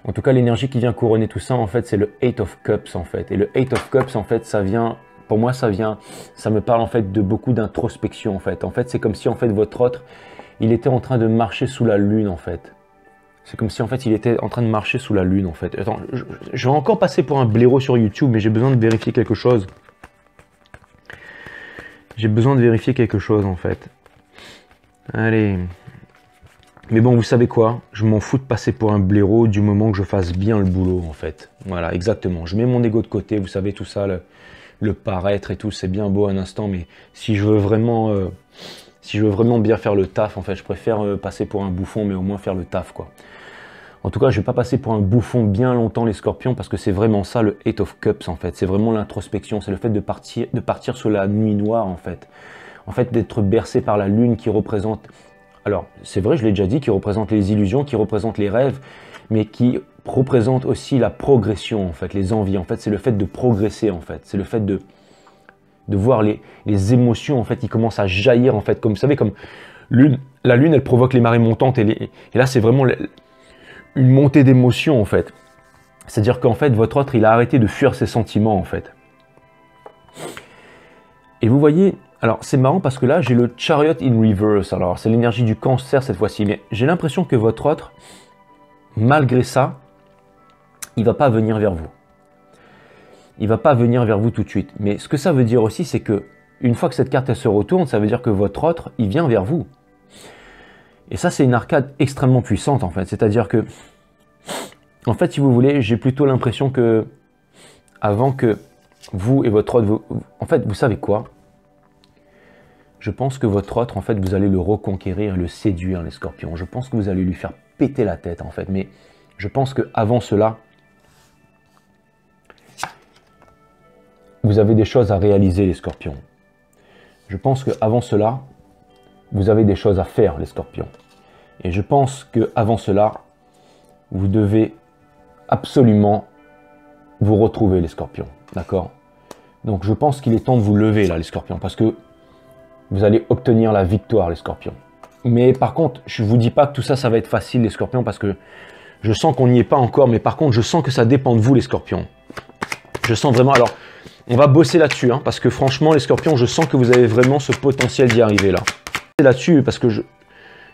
En tout cas, l'énergie qui vient couronner tout ça, en fait, c'est le Eight of Cups, en fait. Et le Eight of Cups, en fait, ça vient... Pour moi, ça me parle en fait de beaucoup d'introspection en fait. En fait, c'est comme si en fait votre autre, il était en train de marcher sous la lune en fait. C'est comme si en fait il était en train de marcher sous la lune en fait. Attends, je vais encore passer pour un blaireau sur YouTube, mais j'ai besoin de vérifier quelque chose. J'ai besoin de vérifier quelque chose en fait. Allez. Mais bon, vous savez quoi? Je m'en fous de passer pour un blaireau du moment que je fasse bien le boulot en fait. Voilà, exactement. Je mets mon ego de côté, vous savez tout ça. Le paraître et tout, c'est bien beau un instant, mais si je veux vraiment bien faire le taf, en fait, je préfère passer pour un bouffon, mais au moins faire le taf, quoi. En tout cas, je vais pas passer pour un bouffon bien longtemps, les scorpions, parce que c'est vraiment ça, le Eight of Cups, en fait. C'est vraiment l'introspection, c'est le fait de partir sur la nuit noire, en fait. En fait, d'être bercé par la lune qui représente... Alors, c'est vrai, je l'ai déjà dit, qui représente les illusions, qui représente les rêves, mais qui représente aussi la progression, en fait, les envies. En fait, c'est le fait de progresser, en fait. C'est le fait de voir les émotions, en fait, qui commencent à jaillir, en fait. Comme vous savez, comme la lune, elle provoque les marées montantes. Et là, c'est vraiment une montée d'émotions, en fait. C'est-à-dire qu'en fait, votre autre, il a arrêté de fuir ses sentiments, en fait. Et vous voyez... Alors, c'est marrant parce que là, j'ai le Chariot in Reverse. Alors, c'est l'énergie du cancer cette fois-ci. Mais j'ai l'impression que votre autre, malgré ça, il ne va pas venir vers vous. Il ne va pas venir vers vous tout de suite. Mais ce que ça veut dire aussi, c'est que une fois que cette carte elle se retourne, ça veut dire que votre autre, il vient vers vous. Et ça, c'est une arcade extrêmement puissante, en fait. C'est-à-dire que, en fait, si vous voulez, j'ai plutôt l'impression que, avant que vous et votre autre, en fait, vous savez quoi? Je pense que votre autre, en fait, vous allez le reconquérir et le séduire, les scorpions. Je pense que vous allez lui faire péter la tête, en fait. Mais je pense qu'avant cela, vous avez des choses à réaliser, les scorpions. Je pense qu'avant cela, vous avez des choses à faire, les scorpions. Et je pense qu'avant cela, vous devez absolument vous retrouver, les scorpions. D'accord? Donc je pense qu'il est temps de vous lever, là, les scorpions, parce que vous allez obtenir la victoire, les scorpions. Mais par contre, je ne vous dis pas que tout ça, ça va être facile, les scorpions, parce que je sens qu'on n'y est pas encore, mais par contre, je sens que ça dépend de vous, les scorpions. Je sens vraiment... Alors, on va bosser là-dessus, hein, parce que franchement, les scorpions, je sens que vous avez vraiment ce potentiel d'y arriver, là. C'est là-dessus, parce que je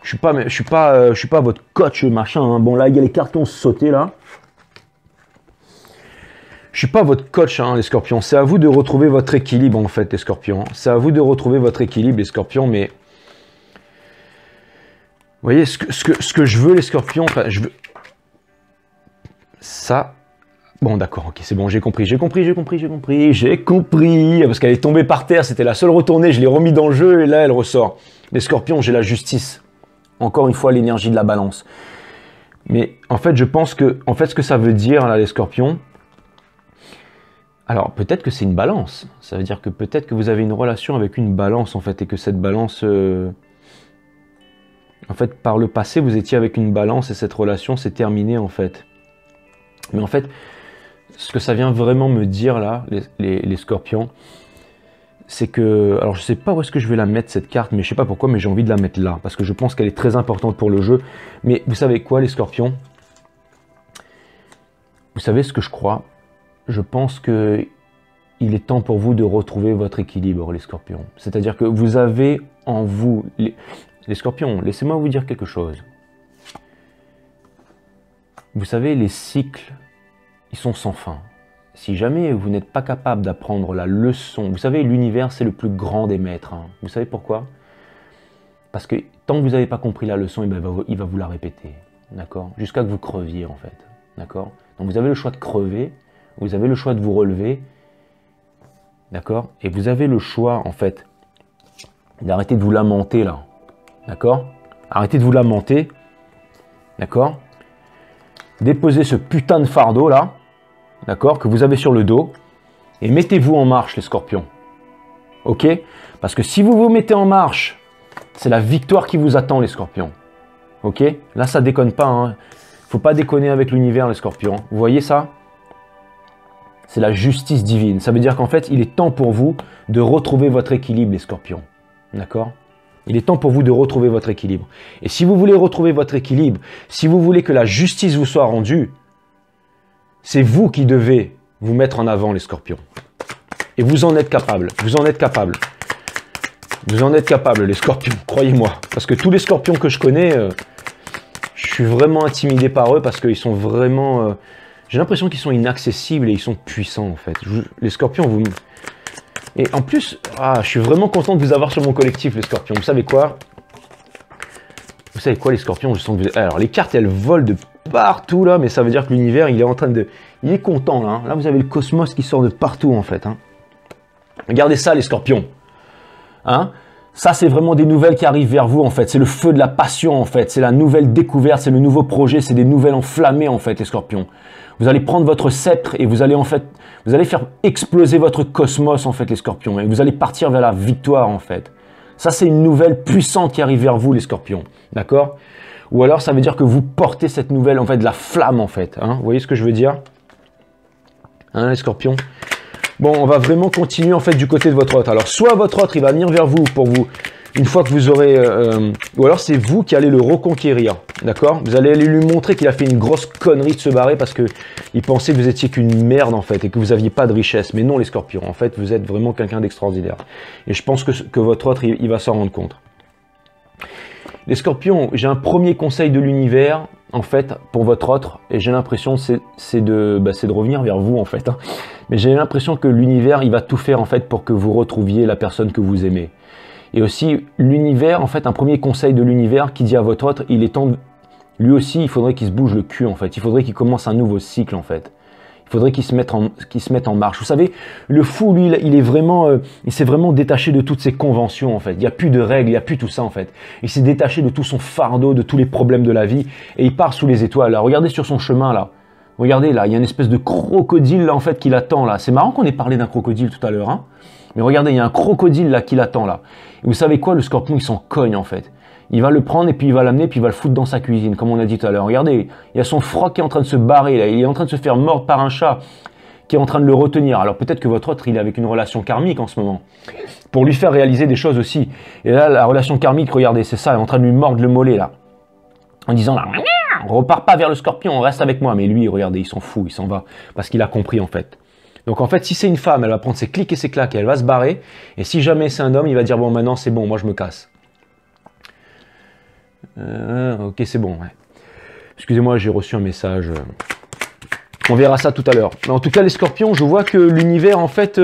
suis pas votre coach, machin. Hein. Bon, là, il y a les cartons sautés, là. Je suis pas votre coach, hein, les scorpions. C'est à vous de retrouver votre équilibre, en fait, les scorpions. C'est à vous de retrouver votre équilibre, les scorpions, mais... Vous voyez, ce que je veux, les scorpions, enfin, je veux... Ça... Bon, d'accord, ok, c'est bon, j'ai compris, parce qu'elle est tombée par terre, c'était la seule retournée, je l'ai remis dans le jeu, et là, elle ressort. Les scorpions, j'ai la justice. Encore une fois, l'énergie de la balance. Mais, en fait, je pense que, en fait, ce que ça veut dire, là, les scorpions, alors, peut-être que c'est une balance. Ça veut dire que peut-être que vous avez une relation avec une balance, en fait, et que cette balance... En fait, par le passé, vous étiez avec une balance, et cette relation s'est terminée, en fait. Mais en fait... Ce que ça vient vraiment me dire là, les scorpions, c'est que... Alors je sais pas où est-ce que je vais la mettre cette carte, mais je sais pas pourquoi, mais j'ai envie de la mettre là, parce que je pense qu'elle est très importante pour le jeu. Mais vous savez quoi, les scorpions? Vous savez ce que je crois? Je pense que il est temps pour vous de retrouver votre équilibre, les scorpions. C'est-à-dire que vous avez en vous... Les scorpions, laissez-moi vous dire quelque chose. Vous savez, les cycles... Ils sont sans fin. Si jamais vous n'êtes pas capable d'apprendre la leçon, vous savez, l'univers, c'est le plus grand des maîtres. Hein. Vous savez pourquoi? Parce que tant que vous n'avez pas compris la leçon, il va vous la répéter. D'accord? Jusqu'à que vous creviez, en fait. D'accord? Donc vous avez le choix de crever, vous avez le choix de vous relever. D'accord? Et vous avez le choix, en fait, d'arrêter de vous lamenter, là. D'accord? Arrêtez de vous lamenter. D'accord? Déposez ce putain de fardeau là, d'accord, que vous avez sur le dos, et mettez-vous en marche les scorpions. Ok? Parce que si vous vous mettez en marche, c'est la victoire qui vous attend les scorpions. Ok? Là ça déconne pas, hein. Faut pas déconner avec l'univers les scorpions. Vous voyez ça? C'est la justice divine. Ça veut dire qu'en fait, il est temps pour vous de retrouver votre équilibre les scorpions. D'accord? Il est temps pour vous de retrouver votre équilibre. Et si vous voulez retrouver votre équilibre, si vous voulez que la justice vous soit rendue, c'est vous qui devez vous mettre en avant, les scorpions. Et vous en êtes capable. Vous en êtes capable. Vous en êtes capable, les scorpions, croyez-moi. Parce que tous les scorpions que je connais, je suis vraiment intimidé par eux parce qu'ils sont vraiment... j'ai l'impression qu'ils sont inaccessibles et ils sont puissants, en fait. Les scorpions, vous... Et en plus, je suis vraiment content de vous avoir sur mon collectif, les scorpions. Vous savez quoi? Vous savez quoi, les scorpions? Je sens que vous... Alors, les cartes, elles volent de partout, là, mais ça veut dire que l'univers, il est en train de... Il est content, là. Hein. Là, vous avez le cosmos qui sort de partout, en fait. Hein. Regardez ça, les scorpions. Hein? Ça, c'est vraiment des nouvelles qui arrivent vers vous, en fait. C'est le feu de la passion, en fait. C'est la nouvelle découverte, c'est le nouveau projet, c'est des nouvelles enflammées, en fait, les scorpions. Vous allez prendre votre sceptre et vous allez, en fait, vous allez faire exploser votre cosmos, en fait, les scorpions. Et vous allez partir vers la victoire, en fait. Ça, c'est une nouvelle puissante qui arrive vers vous, les scorpions. D'accord? Ou alors, ça veut dire que vous portez cette nouvelle, en fait, de la flamme, en fait. Hein? Vous voyez ce que je veux dire? Hein, les scorpions? Bon, on va vraiment continuer en fait du côté de votre hôte. Alors, soit votre hôte, il va venir vers vous pour vous, une fois que vous aurez... ou alors c'est vous qui allez le reconquérir, d'accord? Vous allez aller lui montrer qu'il a fait une grosse connerie de se barrer parce qu'il pensait que vous étiez qu'une merde en fait et que vous n'aviez pas de richesse. Mais non les scorpions, en fait, vous êtes vraiment quelqu'un d'extraordinaire. Et je pense que votre hôte, il va s'en rendre compte. Les scorpions, j'ai un premier conseil de l'univers, en fait, pour votre autre, et j'ai l'impression c'est de revenir vers vous, en fait. Hein. Mais j'ai l'impression que l'univers, il va tout faire, en fait, pour que vous retrouviez la personne que vous aimez. Et aussi, l'univers, en fait, un premier conseil de l'univers qui dit à votre autre, il est temps, lui aussi, il faudrait qu'il se bouge le cul, en fait. Il faudrait qu'il commence un nouveau cycle, en fait. Il faudrait qu'il se mette en marche. Vous savez, le fou, lui, il s'est vraiment détaché de toutes ces conventions, en fait. Il n'y a plus de règles, il n'y a plus tout ça, en fait. Il s'est détaché de tout son fardeau, de tous les problèmes de la vie, et il part sous les étoiles. Là, regardez sur son chemin, là. Regardez, là, il y a une espèce de crocodile, là, en fait, qui l'attend, là. C'est marrant qu'on ait parlé d'un crocodile tout à l'heure, hein. Mais regardez, il y a un crocodile, là, qui l'attend, là. Et vous savez quoi, le scorpion, il s'en cogne, en fait. Il va le prendre et puis il va l'amener puis il va le foutre dans sa cuisine, comme on a dit tout à l'heure. Regardez, il y a son froc qui est en train de se barrer, là. Il est en train de se faire mordre par un chat qui est en train de le retenir. Alors peut-être que votre autre, il est avec une relation karmique en ce moment, pour lui faire réaliser des choses aussi. Et là, la relation karmique, regardez, c'est ça, elle est en train de lui mordre le mollet, là. En disant, là, on repart pas vers le scorpion, on reste avec moi. Mais lui, regardez, il s'en fout, il s'en va, parce qu'il a compris, en fait. Donc en fait, si c'est une femme, elle va prendre ses clics et ses claques et elle va se barrer. Et si jamais c'est un homme, il va dire, bon, maintenant c'est bon, moi je me casse. Ok, c'est bon. Ouais. Excusez-moi, j'ai reçu un message. On verra ça tout à l'heure. Mais en tout cas, les scorpions, je vois que l'univers, en fait,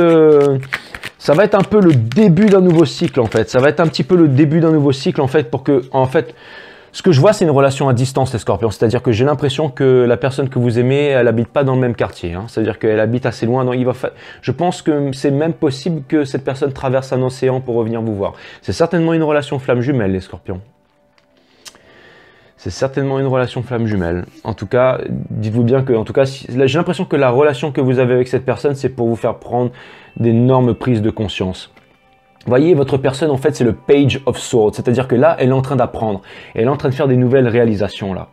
ça va être un peu le début d'un nouveau cycle, en fait. Ça va être un petit peu le début d'un nouveau cycle, en fait, pour que, en fait, ce que je vois, c'est une relation à distance, les scorpions. C'est-à-dire que j'ai l'impression que la personne que vous aimez, elle habite pas dans le même quartier. Hein. C'est-à-dire qu'elle habite assez loin. Donc je pense que c'est même possible que cette personne traverse un océan pour revenir vous voir. C'est certainement une relation flamme jumelle, les scorpions. C'est certainement une relation flamme jumelle. En tout cas, dites-vous bien que, en tout cas, j'ai l'impression que la relation que vous avez avec cette personne, c'est pour vous faire prendre d'énormes prises de conscience. Vous voyez, votre personne, en fait, c'est le Page of Swords. C'est-à-dire que là, elle est en train d'apprendre. Elle est en train de faire des nouvelles réalisations, là.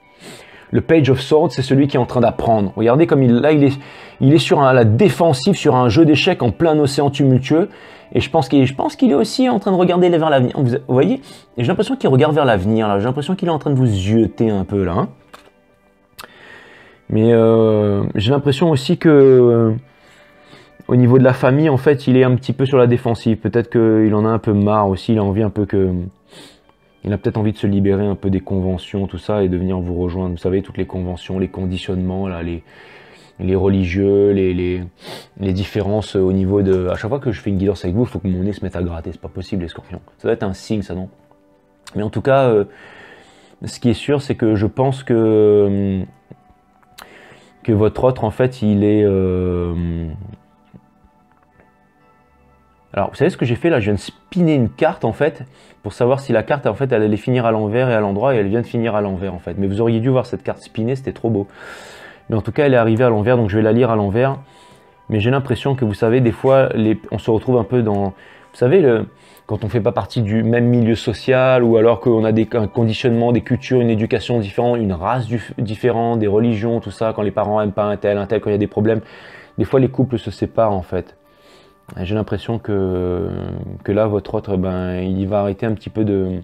Le Page of Swords, c'est celui qui est en train d'apprendre. Regardez comme il est sur la défensive, sur un jeu d'échecs en plein océan tumultueux. Et je pense qu'il est aussi en train de regarder vers l'avenir. Vous voyez? Et j'ai l'impression qu'il regarde vers l'avenir, là. J'ai l'impression qu'il est en train de vous zioter un peu, là. Hein. Mais j'ai l'impression aussi que... au niveau de la famille, en fait, il est un petit peu sur la défensive. Peut-être qu'il en a un peu marre aussi. Il a envie un peu que... Il a peut-être envie de se libérer un peu des conventions, tout ça, et de venir vous rejoindre. Vous savez, toutes les conventions, les conditionnements, là, les religieux, les différences au niveau de... À chaque fois que je fais une guidance avec vous, il faut que mon nez se mette à gratter. C'est pas possible, les scorpions. Ça doit être un signe, ça, non? Mais en tout cas, ce qui est sûr, c'est que je pense que votre autre, en fait, il est... Alors, vous savez ce que j'ai fait là? Je viens de spinner une carte en fait, pour savoir si la carte en fait elle allait finir à l'envers et à l'endroit, et elle vient de finir à l'envers en fait. Mais vous auriez dû voir cette carte spinner, c'était trop beau. Mais en tout cas, elle est arrivée à l'envers, donc je vais la lire à l'envers. Mais j'ai l'impression que vous savez, des fois, on se retrouve un peu dans... Vous savez, quand on ne fait pas partie du même milieu social, ou alors qu'on a un conditionnement, des cultures, une éducation différente, une race différente, des religions, tout ça, quand les parents n'aiment pas un tel, quand il y a des problèmes, des fois les couples se séparent en fait. J'ai l'impression que là, votre autre, ben, il va arrêter un petit peu de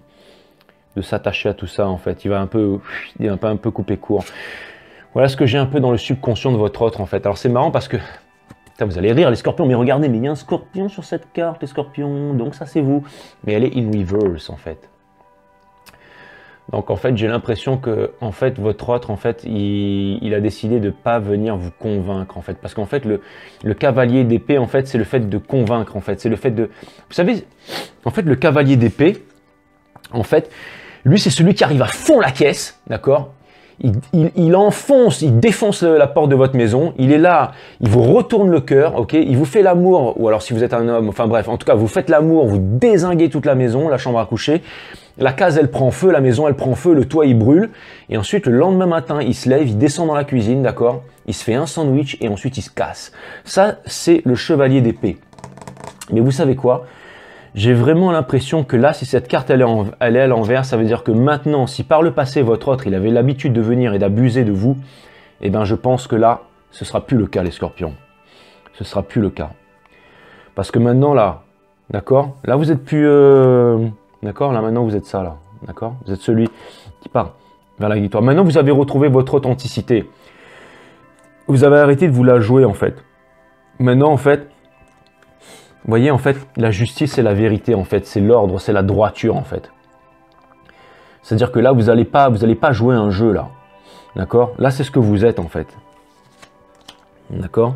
s'attacher à tout ça en fait. Il va un peu couper court. Voilà ce que j'ai un peu dans le subconscient de votre autre en fait. Alors c'est marrant parce que... Vous allez rire les scorpions, mais regardez, mais il y a un scorpion sur cette carte, les scorpions, donc ça c'est vous. Mais elle est in reverse en fait. Donc en fait, j'ai l'impression que en fait, votre autre, en fait, il a décidé de ne pas venir vous convaincre en fait. Parce qu'en fait, le cavalier d'épée, en fait, c'est le fait de convaincre en fait. C'est le fait de... Vous savez, en fait, le cavalier d'épée, en fait, lui c'est celui qui arrive à fond la caisse, d'accord ? Il enfonce, il défonce la porte de votre maison, il est là, il vous retourne le cœur, ok, il vous fait l'amour, ou alors si vous êtes un homme, enfin bref, en tout cas, vous faites l'amour, vous dézinguez toute la maison, la chambre à coucher, la case elle prend feu, la maison elle prend feu, le toit il brûle, et ensuite le lendemain matin, il se lève, il descend dans la cuisine, d'accord, il se fait un sandwich et ensuite il se casse. Ça, c'est le chevalier d'épée. Mais vous savez quoi ? J'ai vraiment l'impression que là, si cette carte elle est à l'envers, ça veut dire que maintenant, si par le passé, votre autre, il avait l'habitude de venir et d'abuser de vous, eh bien je pense que là, ce ne sera plus le cas, les scorpions. Ce ne sera plus le cas. Parce que maintenant, là, d'accord, là, vous êtes plus... d'accord, là, maintenant, vous êtes ça, là. D'accord, vous êtes celui qui part vers la victoire. Maintenant, vous avez retrouvé votre authenticité. Vous avez arrêté de vous la jouer, en fait. Maintenant, en fait... Vous voyez, en fait, la justice, c'est la vérité, en fait. C'est l'ordre, c'est la droiture, en fait. C'est-à-dire que là, vous n'allez pas jouer un jeu, là. D'accord? Là, c'est ce que vous êtes, en fait. D'accord?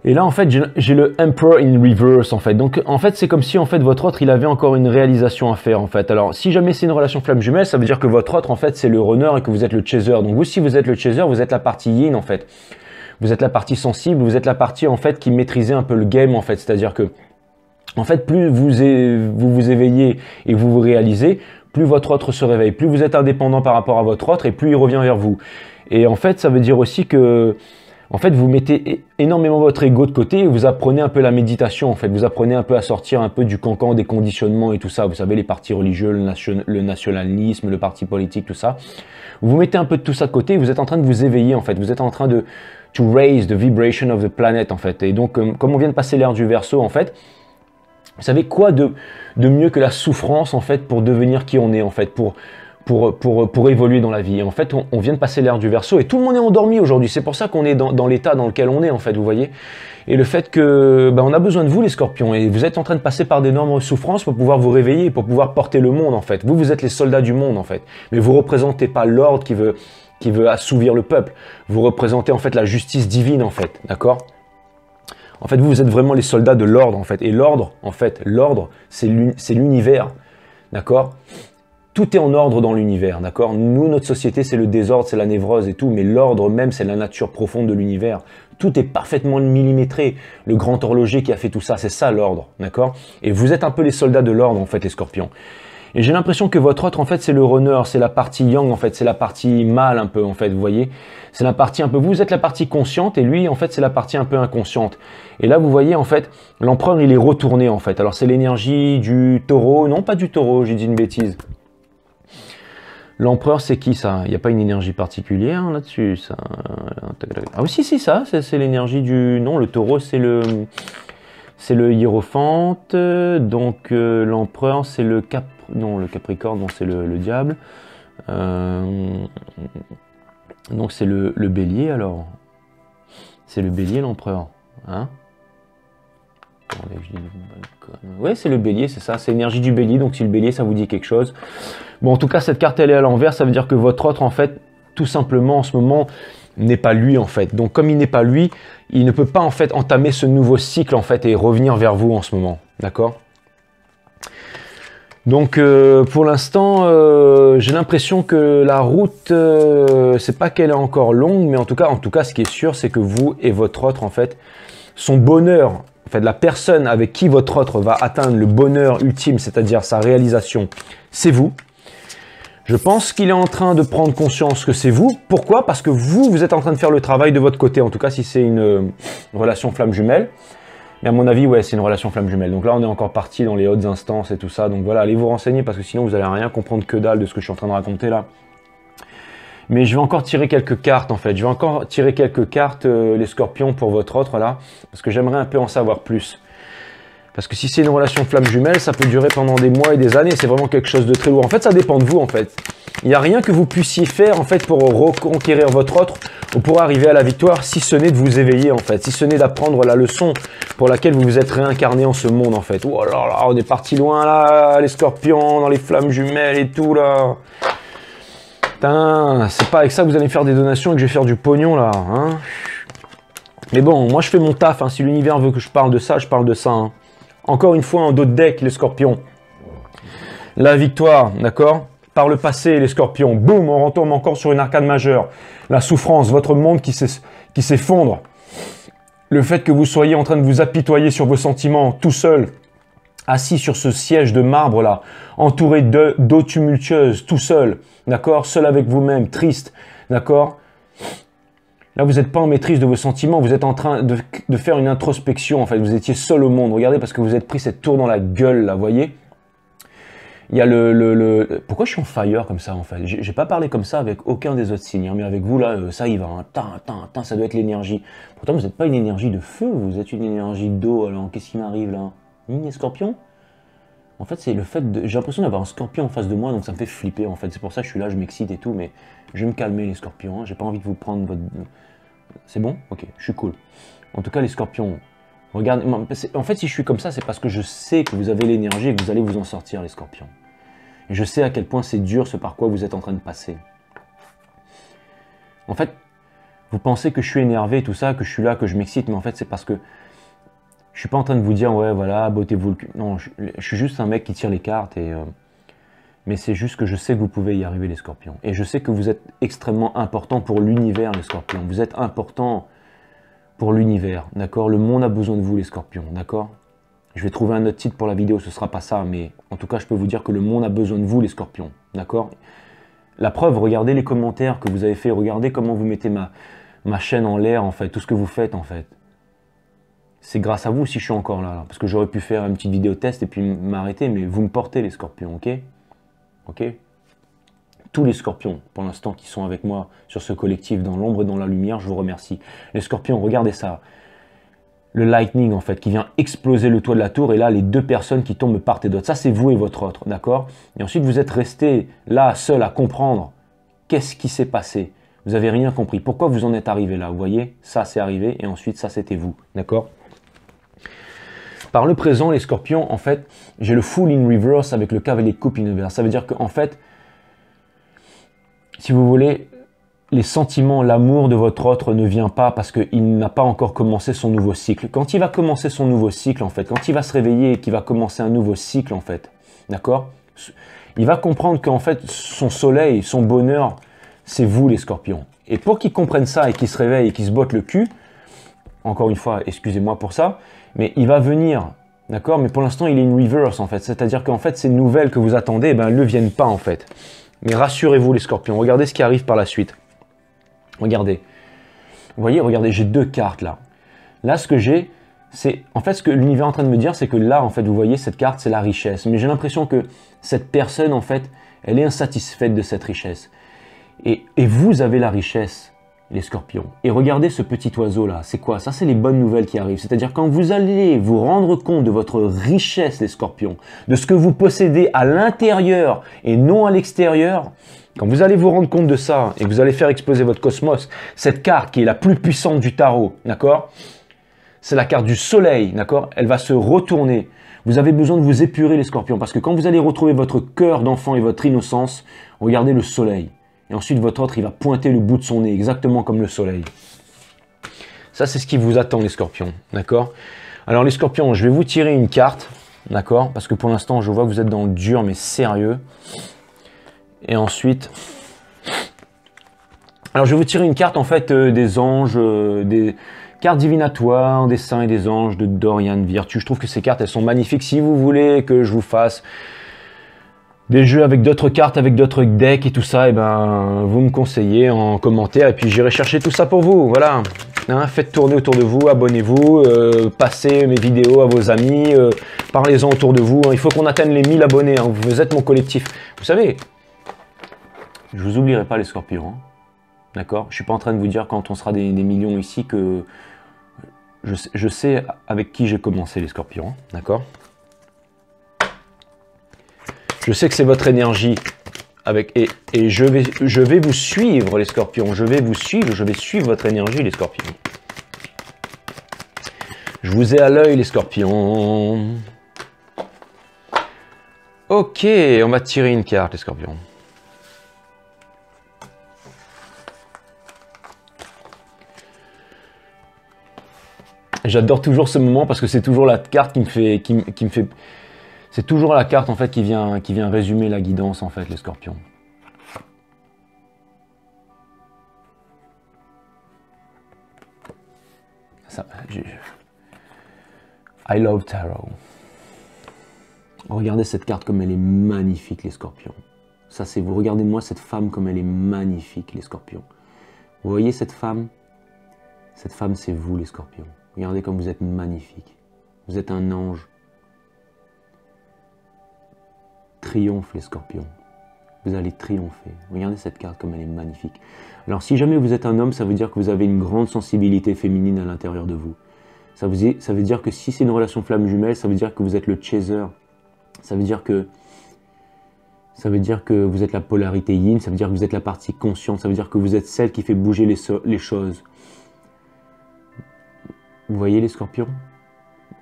Et là, en fait, j'ai le Emperor in Reverse, en fait. Donc, en fait, c'est comme si, en fait, votre autre, il avait encore une réalisation à faire, en fait. Alors, si jamais c'est une relation flamme jumelle, ça veut dire que votre autre, en fait, c'est le runner et que vous êtes le chaser. Donc, vous, si vous êtes le chaser, vous êtes la partie yin, en fait. Vous êtes la partie sensible, vous êtes la partie en fait qui maîtrisez un peu le game en fait. C'est-à-dire que en fait plus vous éveillez et vous vous réalisez, plus votre autre se réveille. Plus vous êtes indépendant par rapport à votre autre et plus il revient vers vous. Et en fait ça veut dire aussi que en fait vous mettez énormément votre ego de côté et vous apprenez un peu la méditation en fait. Vous apprenez un peu à sortir un peu du cancan des conditionnements et tout ça. Vous savez les partis religieux, le nationalisme, le parti politique, tout ça. Vous mettez un peu de tout ça de côté et vous êtes en train de vous éveiller en fait. Vous êtes en train de to raise the vibration of the planet en fait. Et donc comme on vient de passer l'ère du Verseau en fait, vous savez quoi de mieux que la souffrance en fait pour devenir qui on est en fait, pour évoluer dans la vie. Et en fait on vient de passer l'ère du Verseau et tout le monde est endormi aujourd'hui. C'est pour ça qu'on est dans l'état dans lequel on est en fait, vous voyez. Et le fait que on a besoin de vous les scorpions et vous êtes en train de passer par d'énormes souffrances pour pouvoir vous réveiller, pour pouvoir porter le monde en fait. Vous êtes les soldats du monde en fait, mais vous représentez pas l'ordre qui veut assouvir le peuple. Vous représentez en fait la justice divine en fait, d'accord? En fait, vous êtes vraiment les soldats de l'ordre en fait. Et l'ordre, en fait, l'ordre, c'est l'univers, d'accord? Tout est en ordre dans l'univers, d'accord? Nous, notre société, c'est le désordre, c'est la névrose et tout, mais l'ordre même, c'est la nature profonde de l'univers. Tout est parfaitement millimétré. Le grand horloger qui a fait tout ça, c'est ça l'ordre, d'accord? Et vous êtes un peu les soldats de l'ordre en fait, les scorpions. Et j'ai l'impression que votre autre, en fait, c'est le runner, c'est la partie yang, en fait, c'est la partie mâle un peu, en fait, vous voyez. C'est la partie un peu, vous êtes la partie consciente et lui, en fait, c'est la partie un peu inconsciente. Et là, vous voyez, en fait, l'empereur, il est retourné, en fait. Alors, c'est l'énergie du taureau, non, pas du taureau, j'ai dit une bêtise. L'empereur, c'est qui, ça? Il n'y a pas une énergie particulière là-dessus, ça. Ah oui, si, ça, c'est l'énergie du... Non, le taureau, c'est le hiérophante, donc l'empereur, c'est le cap... Non, le Capricorne, non, c'est le diable. Donc c'est le bélier alors. C'est le bélier l'empereur. Hein? Ouais, c'est le bélier, c'est ça. C'est l'énergie du bélier. Donc si le bélier, ça vous dit quelque chose. Bon, en tout cas, cette carte, elle est à l'envers. Ça veut dire que votre autre, en fait, tout simplement, en ce moment, n'est pas lui, en fait. Donc comme il n'est pas lui, il ne peut pas, en fait, entamer ce nouveau cycle, en fait, et revenir vers vous en ce moment. D'accord ? Donc pour l'instant, j'ai l'impression que la route, c'est pas qu'elle est encore longue, mais en tout cas, ce qui est sûr, c'est que vous et votre autre, en fait, son bonheur en fait, la personne avec qui votre autre va atteindre le bonheur ultime, c'est-à-dire sa réalisation, c'est vous. Je pense qu'il est en train de prendre conscience que c'est vous. Pourquoi? Parce que vous êtes en train de faire le travail de votre côté, en tout cas si c'est une relation flamme jumelle. Mais à mon avis, ouais, c'est une relation flamme jumelle. Donc là, on est encore parti dans les hautes instances et tout ça. Donc voilà, allez vous renseigner parce que sinon, vous allez rien comprendre que dalle de ce que je suis en train de raconter là. Mais je vais encore tirer quelques cartes en fait. Je vais encore tirer quelques cartes, les scorpions, pour votre autre là. Parce que j'aimerais un peu en savoir plus. Parce que si c'est une relation flamme jumelle, ça peut durer pendant des mois et des années. C'est vraiment quelque chose de très lourd. En fait, ça dépend de vous en fait. Il n'y a rien que vous puissiez faire en fait pour reconquérir votre autre ou pour arriver à la victoire, si ce n'est de vous éveiller en fait. Si ce n'est d'apprendre la leçon pour laquelle vous vous êtes réincarné en ce monde en fait. Oh là là, on est parti loin là, les scorpions, dans les flammes jumelles et tout là. Putain, c'est pas avec ça que vous allez faire des donations et que je vais faire du pognon là. Hein. Mais bon, moi je fais mon taf. Hein. Si l'univers veut que je parle de ça, je parle de ça. Hein. Encore une fois, en dos de deck, les scorpions. La victoire, d'accord? Par le passé, les scorpions. Boum, on retombe encore sur une arcade majeure. La souffrance, votre monde qui s'effondre. Le fait que vous soyez en train de vous apitoyer sur vos sentiments, tout seul, assis sur ce siège de marbre là, entouré d'eau tumultueuse, tout seul, d'accord? Seul avec vous-même, triste, d'accord? Là, vous n'êtes pas en maîtrise de vos sentiments, vous êtes en train de faire une introspection, en fait. Vous étiez seul au monde. Regardez, parce que vous êtes pris cette tour dans la gueule, là, vous voyez? Il y a Pourquoi je suis en fire comme ça, en fait? J'ai pas parlé comme ça avec aucun des autres signes, hein, mais avec vous, là, ça y va. Hein. Ça doit être l'énergie. Pourtant, vous n'êtes pas une énergie de feu, vous êtes une énergie d'eau. Alors, qu'est-ce qui m'arrive, là? Les scorpions? En fait, c'est le fait de... J'ai l'impression d'avoir un scorpion en face de moi, donc ça me fait flipper, en fait. C'est pour ça que je suis là, je m'excite et tout, mais je vais me calmer, les scorpions. Hein. J'ai pas envie de vous prendre votre... C'est bon? Ok, je suis cool. En tout cas, les scorpions, regardez... En fait, si je suis comme ça, c'est parce que je sais que vous avez l'énergie et que vous allez vous en sortir, les scorpions. Et je sais à quel point c'est dur ce par quoi vous êtes en train de passer. En fait, vous pensez que je suis énervé, tout ça, que je suis là, que je m'excite, mais en fait, c'est parce que je suis pas en train de vous dire, ouais, voilà, bottez-vous le cul. Non, je suis juste un mec qui tire les cartes, mais c'est juste que je sais que vous pouvez y arriver, les scorpions. Et je sais que vous êtes extrêmement important pour l'univers, les scorpions. Vous êtes important pour l'univers, d'accord? Le monde a besoin de vous, les scorpions, d'accord? Je vais trouver un autre titre pour la vidéo, ce sera pas ça, mais en tout cas, je peux vous dire que le monde a besoin de vous, les scorpions, d'accord? La preuve, regardez les commentaires que vous avez fait, regardez comment vous mettez ma chaîne en l'air, en fait, tout ce que vous faites, en fait. C'est grâce à vous si je suis encore là, parce que j'aurais pu faire une petite vidéo test et puis m'arrêter, mais vous me portez, les scorpions, ok? Ok? Tous les scorpions, pour l'instant, qui sont avec moi sur ce collectif, dans l'ombre et dans la lumière, je vous remercie. Les scorpions, regardez ça. Le lightning, en fait, qui vient exploser le toit de la tour, et là, les deux personnes qui tombent de part et d'autre. Ça, c'est vous et votre autre, d'accord? Et ensuite, vous êtes restés là, seul, à comprendre qu'est-ce qui s'est passé. Vous n'avez rien compris. Pourquoi vous en êtes arrivé là? Vous voyez? Ça, c'est arrivé, et ensuite, ça, c'était vous, d'accord? Par le présent, les scorpions, en fait, j'ai le full in reverse avec le cavalier de coupe inverse. Ça veut dire qu'en fait, si vous voulez, les sentiments, l'amour de votre autre ne vient pas parce qu'il n'a pas encore commencé son nouveau cycle. Quand il va commencer son nouveau cycle, en fait, quand il va se réveiller et qu'il va commencer un nouveau cycle, en fait, d'accord? Il va comprendre qu'en fait, son soleil, son bonheur, c'est vous, les scorpions. Et pour qu'il comprenne ça et qu'il se réveille et qu'il se botte le cul, encore une fois, excusez-moi pour ça, mais il va venir, d'accord? Mais pour l'instant, il est in reverse, en fait. C'est-à-dire qu'en fait, ces nouvelles que vous attendez, eh ben, elles ne viennent pas, en fait. Mais rassurez-vous, les scorpions, regardez ce qui arrive par la suite. Regardez. Vous voyez, regardez, j'ai deux cartes, là. Là, ce que j'ai, c'est... En fait, ce que l'univers est en train de me dire, c'est que là, en fait, vous voyez, cette carte, c'est la richesse. Mais j'ai l'impression que cette personne, en fait, elle est insatisfaite de cette richesse. Et vous avez la richesse, les scorpions. Et regardez ce petit oiseau là, c'est quoi? Ça, c'est les bonnes nouvelles qui arrivent. C'est-à-dire quand vous allez vous rendre compte de votre richesse, les scorpions, de ce que vous possédez à l'intérieur et non à l'extérieur, quand vous allez vous rendre compte de ça et que vous allez faire exploser votre cosmos, cette carte qui est la plus puissante du tarot, d'accord? C'est la carte du soleil, d'accord? Elle va se retourner. Vous avez besoin de vous épurer, les scorpions, parce que quand vous allez retrouver votre cœur d'enfant et votre innocence, regardez le soleil. Et ensuite, votre autre, il va pointer le bout de son nez, exactement comme le soleil. Ça, c'est ce qui vous attend, les scorpions, d'accord? Alors, les scorpions, je vais vous tirer une carte, d'accord? Parce que pour l'instant, je vois que vous êtes dans le dur, mais sérieux. Et ensuite... Alors, je vais vous tirer une carte, en fait, des anges, Carte divinatoire, des saints et des anges de Dorian Virtue. Je trouve que ces cartes, elles sont magnifiques. Si vous voulez que je vous fasse des jeux avec d'autres cartes, avec d'autres decks et tout ça, et ben, vous me conseillez en commentaire et puis j'irai chercher tout ça pour vous. Voilà. Hein, faites tourner autour de vous, abonnez-vous, passez mes vidéos à vos amis, parlez-en autour de vous. Hein. Il faut qu'on atteigne les 1000 abonnés. Hein. Vous êtes mon collectif. Vous savez, je vous oublierai pas les scorpions. Hein. D'accord? Je suis pas en train de vous dire quand on sera des millions ici que je sais avec qui j'ai commencé les scorpions. Hein. D'accord? Je sais que c'est votre énergie et je vais vous suivre les scorpions. Je vais suivre votre énergie les scorpions. Je vous ai à l'œil les scorpions. Ok, on va tirer une carte les scorpions. J'adore toujours ce moment parce que c'est toujours la carte qui me fait c'est toujours la carte en fait qui vient résumer la guidance en fait les scorpions. Ça, I love tarot. Regardez cette carte comme elle est magnifique les scorpions. Ça c'est vous regardez-moi cette femme comme elle est magnifique les scorpions. Vous voyez cette femme? Cette femme c'est vous les scorpions. Regardez comme vous êtes magnifique. Vous êtes un ange. Triomphe les scorpions. Vous allez triompher. Regardez cette carte comme elle est magnifique. Alors si jamais vous êtes un homme, ça veut dire que vous avez une grande sensibilité féminine à l'intérieur de vous. Ça veut dire que si c'est une relation flamme jumelle, ça veut dire que vous êtes le chaser. Ça veut dire que vous êtes la polarité yin, ça veut dire que vous êtes la partie consciente, ça veut dire que vous êtes celle qui fait bouger les choses. Vous voyez les scorpions?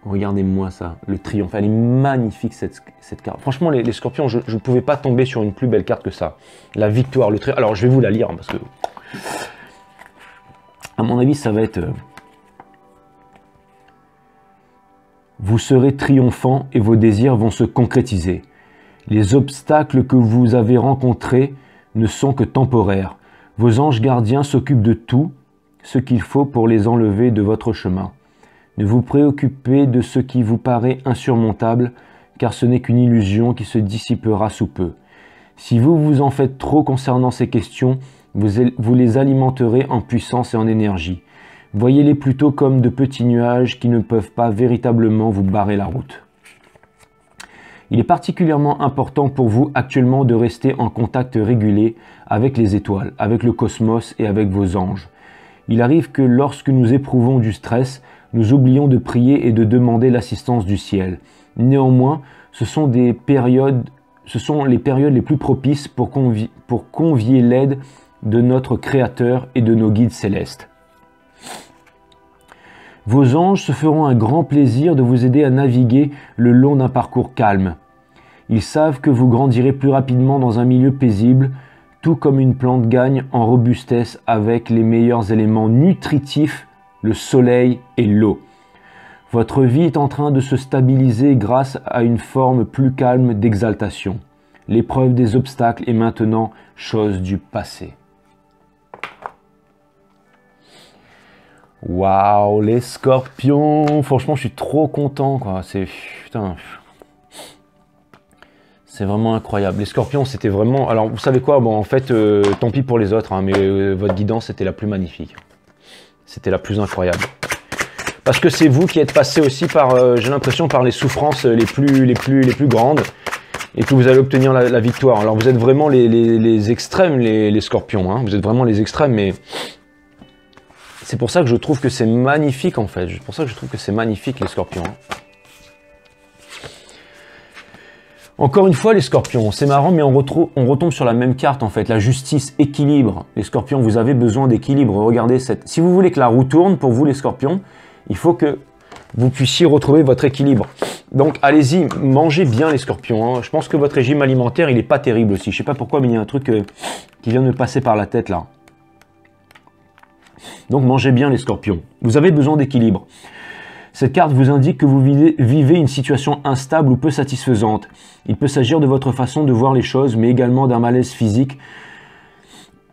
Regardez-moi ça, le triomphe, elle est magnifique cette carte. Franchement, les scorpions, je ne pouvais pas tomber sur une plus belle carte que ça. La victoire, le triomphe. Alors, je vais vous la lire, hein, parce que, à mon avis, ça va être... Vous serez triomphant et vos désirs vont se concrétiser. Les obstacles que vous avez rencontrés ne sont que temporaires. Vos anges gardiens s'occupent de tout ce qu'il faut pour les enlever de votre chemin. Ne vous préoccupez de ce qui vous paraît insurmontable, car ce n'est qu'une illusion qui se dissipera sous peu. Si vous vous en faites trop concernant ces questions, vous les alimenterez en puissance et en énergie. Voyez-les plutôt comme de petits nuages qui ne peuvent pas véritablement vous barrer la route. Il est particulièrement important pour vous actuellement de rester en contact régulier avec les étoiles, avec le cosmos et avec vos anges. Il arrive que lorsque nous éprouvons du stress, nous oublions de prier et de demander l'assistance du ciel. Néanmoins, ce sont les périodes les plus propices pour convier l'aide de notre Créateur et de nos guides célestes. Vos anges se feront un grand plaisir de vous aider à naviguer le long d'un parcours calme. Ils savent que vous grandirez plus rapidement dans un milieu paisible, tout comme une plante gagne en robustesse avec les meilleurs éléments nutritifs, le soleil et l'eau. Votre vie est en train de se stabiliser grâce à une forme plus calme d'exaltation. L'épreuve des obstacles est maintenant chose du passé. Waouh, les scorpions! Franchement, je suis trop content, quoi. C'est... Putain... C'est vraiment incroyable. Les scorpions, c'était vraiment... Alors, vous savez quoi? Bon, en fait, tant pis pour les autres, hein, mais votre guidance, c'était la plus magnifique. C'était la plus incroyable. Parce que c'est vous qui êtes passé aussi par, j'ai l'impression, par les souffrances les plus grandes. Et que vous allez obtenir la victoire. Alors, vous êtes vraiment les extrêmes, les scorpions. Hein. Vous êtes vraiment les extrêmes, mais... C'est pour ça que je trouve que c'est magnifique, en fait. C'est pour ça que je trouve que c'est magnifique, les scorpions. Hein. Encore une fois, les scorpions, c'est marrant, mais on retombe sur la même carte, en fait. La justice, équilibre. Les scorpions, vous avez besoin d'équilibre. Regardez cette... Si vous voulez que la roue tourne, pour vous, les scorpions, il faut que vous puissiez retrouver votre équilibre. Donc, allez-y, mangez bien, les scorpions. Hein. Je pense que votre régime alimentaire, il n'est pas terrible aussi. Je ne sais pas pourquoi, mais il y a un truc qui vient de me passer par la tête, là. Donc, mangez bien, les scorpions. Vous avez besoin d'équilibre. Cette carte vous indique que vous vivez une situation instable ou peu satisfaisante. Il peut s'agir de votre façon de voir les choses, mais également d'un malaise physique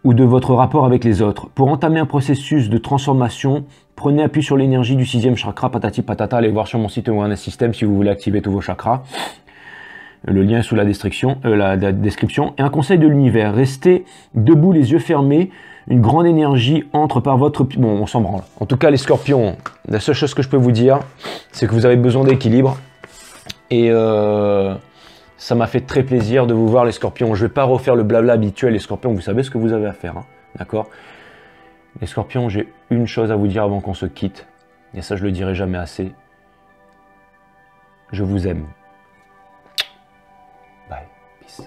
ou de votre rapport avec les autres. Pour entamer un processus de transformation, prenez appui sur l'énergie du 6e chakra, patati patata. Allez voir sur mon site Awareness System si vous voulez activer tous vos chakras. Le lien est sous la description. Et un conseil de l'univers, restez debout les yeux fermés. Une grande énergie entre par votre... Bon, on s'en branle. En tout cas, les scorpions, la seule chose que je peux vous dire, c'est que vous avez besoin d'équilibre. Et ça m'a fait très plaisir de vous voir, les scorpions. Je ne vais pas refaire le blabla habituel, les scorpions. Vous savez ce que vous avez à faire, hein, d'accord? Les scorpions, j'ai une chose à vous dire avant qu'on se quitte. Et ça, je le dirai jamais assez. Je vous aime. Bye. Peace.